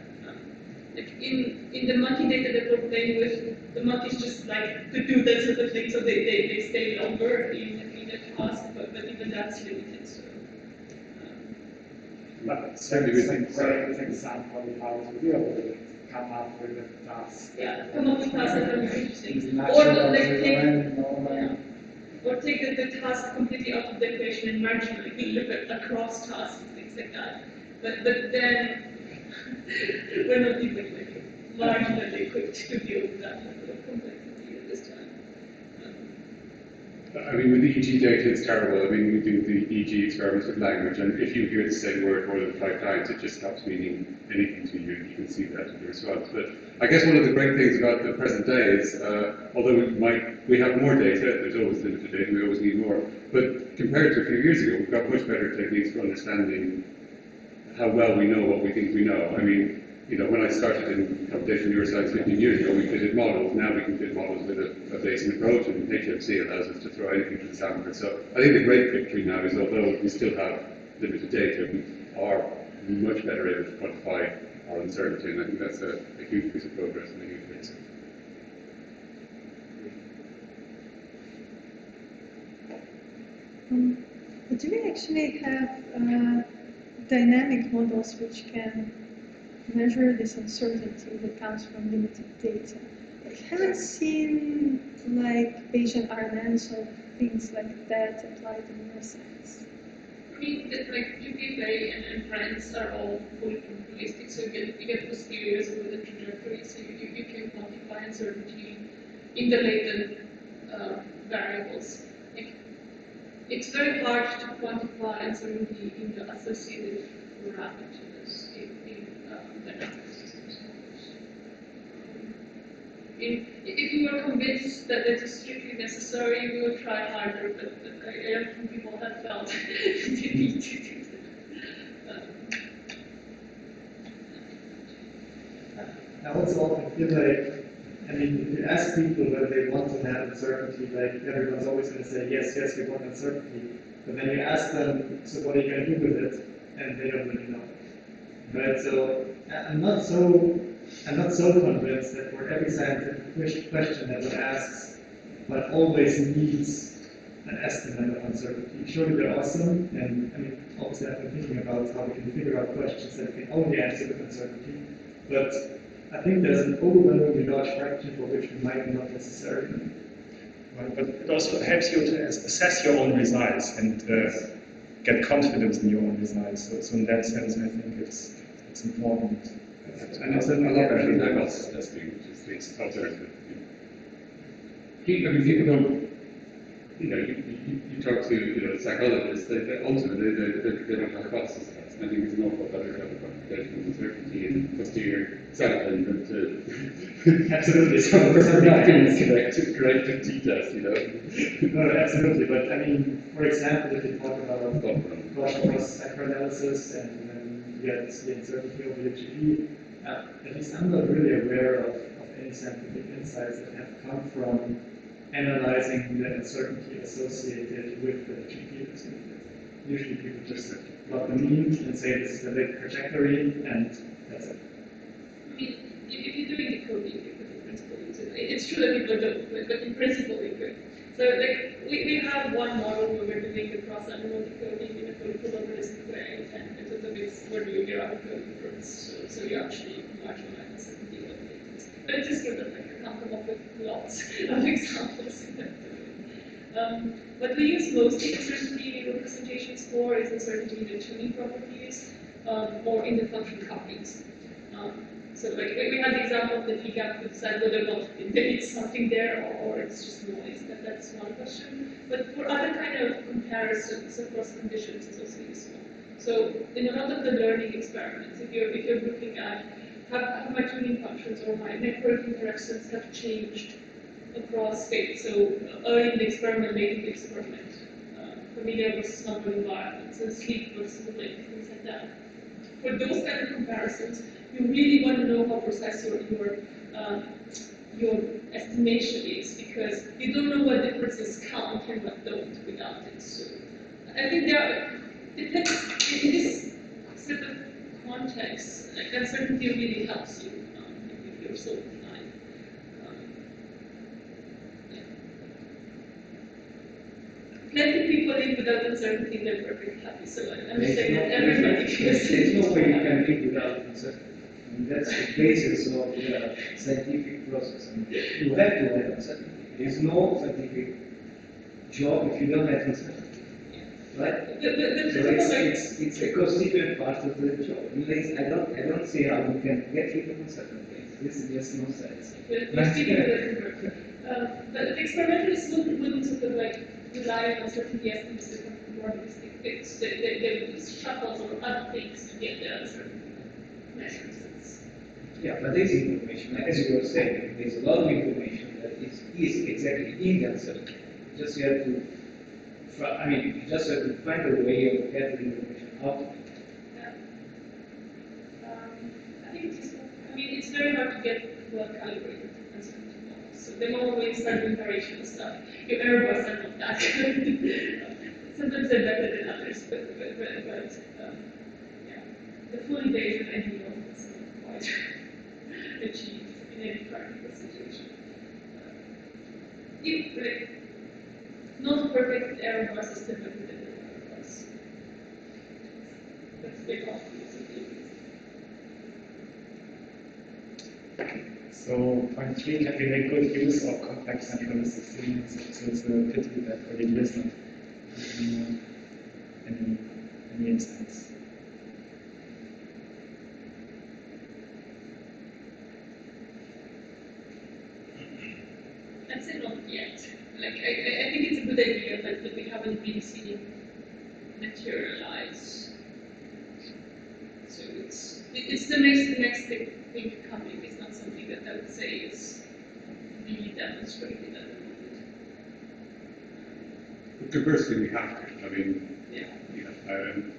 Like in the monkey data that we're playing with, the monkeys just like to do that sort of thing, so they stay longer in a task, but even that's limited. So. But certainly it's a great example of how to deal with it, come up with a task. Yeah, come up with tasks that are interesting. Or take the task completely out of the equation and marginally look at across tasks and things like that. But then we're not even like marginally equipped to deal with that level of complexity at this time. I mean, with the EG data, it's terrible. I mean, we do the EG experiments with language, and if you hear the same word more than 5 times, it just stops meaning anything to you. You can see that in the response. But I guess one of the great things about the present day is, although we have more data, there's always limited data, we always need more. But compared to a few years ago, we've got much better techniques for understanding how well we know what we think we know. I mean, when I started in computational neuroscience 15 years ago, we fitted models. Now we can fit models with a Bayesian approach, and HFC allows us to throw anything to the sampler. So I think the great victory now is, although we still have limited data, we are much better able to quantify our uncertainty, and I think that's a huge piece of progress in a huge way. But do we actually have dynamic models which can measure this uncertainty that comes from limited data? I haven't seen like Bayesian RNNs or things like that applied in neuroscience. I mean, like UPFA and inference are all fully probabilistic, so you get posteriors over the trajectory, so you can quantify uncertainty in the latent variables. Like, it's very hard to quantify uncertainty in the associated parameters in dynamic systems. If we were convinced that it is strictly necessary, we would try harder, but I don't think people have felt the need to do that. I also often feel like, I mean, if you ask people whether they want to have uncertainty, like everyone's always going to say, yes, we want uncertainty. But then you ask them, so what are you going to do with it? And they don't really know. Right? So I'm not so convinced that for every scientific question that one asks, one always needs an estimate of uncertainty. Surely they're awesome, and I mean, obviously I've been thinking about how we can figure out questions that we can only answer with uncertainty, but I think there's an overwhelmingly large fraction for which we might not necessarily know. Right, but it also helps you to assess your own results and get confidence in your own results. So in that sense, I think it's important. And it's a lot better than hypothesis testing, which is the alternative. I mean, people don't, you talk to psychologists, they ultimately they don't have hypothesis tests. I think it's an awful better to have a computation of uncertainty and posterior sampling than to absolutely correct the t-test, No, absolutely, but I mean, for example, if you talk about Gaussian process factor analysis and you get the uncertainty over the GP, at least I'm not really aware of any scientific insights that have come from analyzing the uncertainty associated with the GP that's needed. Usually people just plot the mean and say this is the big trajectory, and that's it. I mean, if you're doing the coding, you could in principle use it. It's true that people don't, but in principle you could. So like we have one model where we're doing the cross-animal decoding in a fully probabilistic way, and sort of we're doing graphical inference, so you actually marginalize uncertainty of the latest. But it is good that like, I can't come up with lots of examples in that domain. What we use mostly uncertainty representations for is uncertainty in the tuning properties or in the function couplings. So like we had the example of the p-gap to decide whether or not there is something there or it's just noise. That's one question. But for other kind of comparisons across conditions is also useful. So in a lot of the learning experiments, if you're looking at have my tuning functions or my network interactions have changed across states. So early in the experiment, late in the experiment, familiar versus novel environments, and sleep versus awake, things like that. For those kind of comparisons, you really want to know how precise your estimation is, because you don't know what differences count and what don't without it. So I think depends in this set of contexts, like uncertainty really helps you if you're so inclined. Plenty of people live without uncertainty, they're perfectly happy. So I'm saying that everybody there's no way you can live without uncertainty. And that's the basis of the scientific process. And you have to have uncertainty. There is no scientific job if you don't have uncertainty. Right? So it's a constituent part of the job. I don't see how we can get rid of uncertainty. This is just nonsense. But the experimentalists wouldn't sort of like rely on uncertainty estimates to come to probabilistic fits. They would shuffle or other things to get the uncertainty measures. Yeah, but there's information, as you were saying, there's a lot of information that is exactly in the uncertainty. Just you have to. You just have to find a way of getting information out of it. Yeah. I think it's very hard to get well calibrated uncertainty models. So the more we start doing variational stuff, your error bars are not that good. Sometimes they're better than others, but yeah, the full Bayesian ideal is not quite achieved in any practical situation. Not perfect error bar system, but with error bars. That's the cost. So point 3, can we make good use of complex centralistic signals? So it's a pity that for the years not any instance. I'd say not yet. Like I think it's a good idea, but we haven't really seen it materialize. So it's the next thing coming. It's not something that I would say is really demonstrated at the moment. But conversely, we have to. I mean,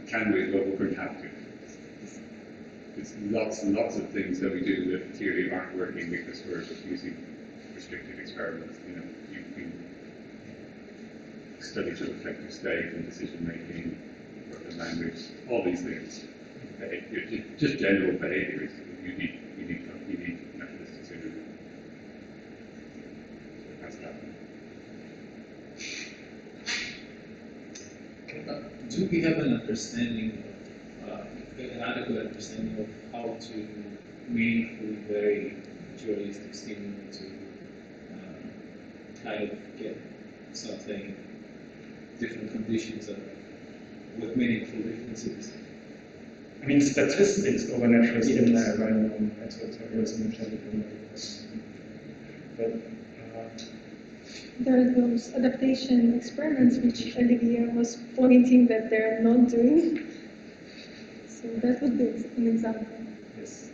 can we? Well, we're going to have to. There's lots and lots of things that we do that in theory aren't working because we're using restrictive experiments. You've been studies of affective state and decision making, working language, all these things. Just general behaviors. You need mechanistic signal. So that's happening. Do we have an understanding of, an adequate understanding of how to meaningfully vary dualistic stimuli to kind of get something, different conditions with meaningful differences? I mean, statistics over natural stimuli are well known. That's what I was mentioning. But there are those adaptation experiments which Olivier was pointing that they're not doing. So that would be an example. yes.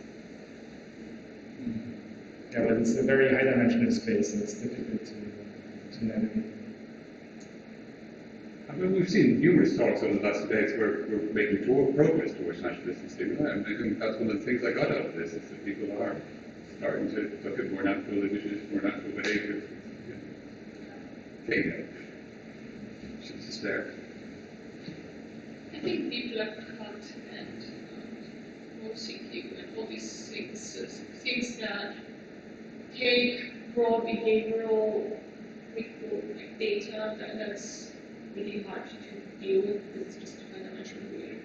Yeah, but it's a very high-dimensional space, and it's difficult to navigate. I mean, we've seen numerous talks over the last debates where we're making progress towards naturalistic stimuli, and I think that's one of the things I got out of this, is that people are starting to look at more natural images, more natural behavior. Okay, she's just there. I think people are cut and MoCQ and all these things that take raw behavioral data that's really hard to deal with because it's just two-dimensional weird.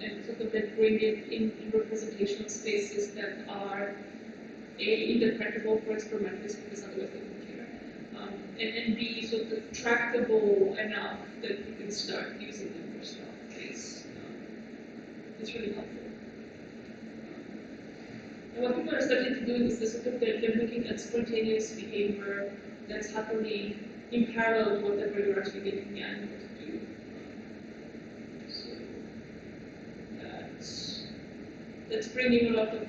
And sort of then bring it in representational spaces that are interpretable for experimentalists because otherwise they don't care. and be sort of tractable enough that you can start using them for stuff. It's really helpful. And what people are starting to do is they're looking at spontaneous behavior that's happening in parallel to whatever you're actually getting the animal to do. So that's bringing a lot of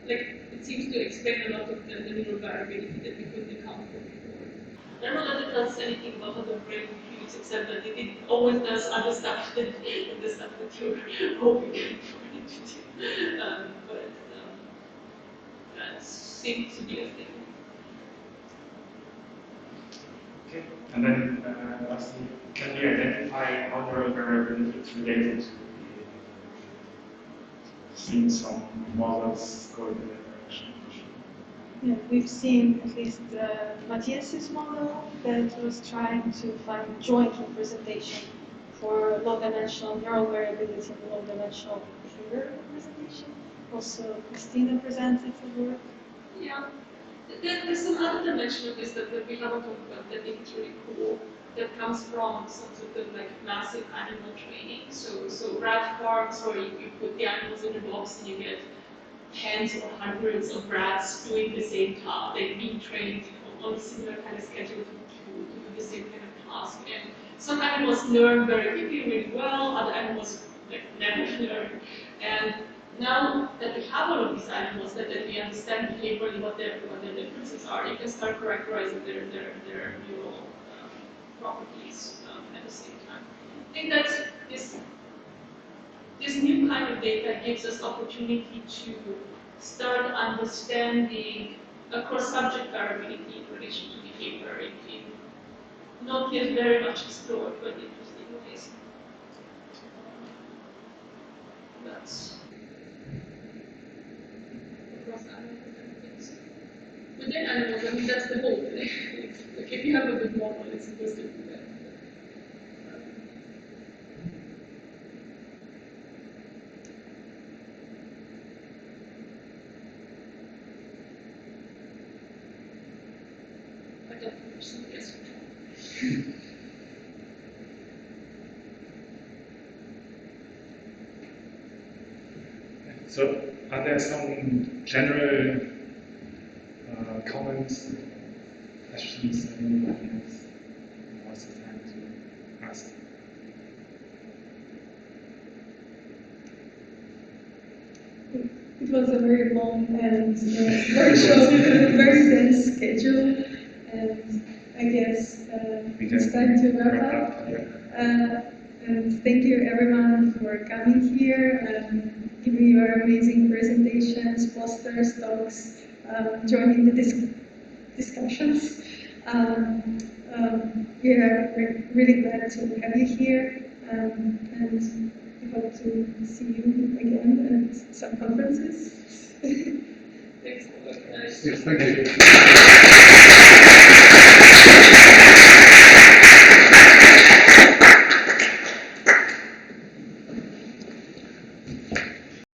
like, it seems to explain a lot of the neural variability that we couldn't account for before. I don't know that it tells anything about how the brain computes, except that it always does other stuff than the stuff that you're hoping for it to do. But that seems to be a thing. Okay, and then lastly, can you identify how neural variability is related to seeing some models go in that direction? Yeah, we've seen at least Matthias's model that was trying to find joint representation for low-dimensional neural variability and low-dimensional behavior representation. Also, Christina presented the work. Yeah. There's some other dimension of this that we haven't talked about that I think is really cool, that comes from some sort of like massive animal training. So rat farms where you put the animals in a box and you get tens or hundreds of rats doing the same task, like being trained on a similar kind of schedule to do the same kind of task. And some animals learn very quickly, really well, other animals like never learn. And now that we have all of these animals, that we understand behaviorally what their differences are, you can start characterizing their neural properties at the same time. I think that this new kind of data gives us opportunity to start understanding across subject variability in relation to behavior in not yet very much explored but interesting ways. That's across animals and things. Within animals, I mean that's the whole thing. Like if you have a good model, it's supposed to do that. Yes. So, are there some general comments, questions that anybody has? Now's the time to ask. It was a very long and workshop with a very dense schedule, and I guess it's time to wrap up. And thank you everyone for coming here and giving your amazing presentations, posters, talks, joining the discussions. We are really glad to have you here, and we hope to see you again at some conferences. Thanks. Yes, thank you.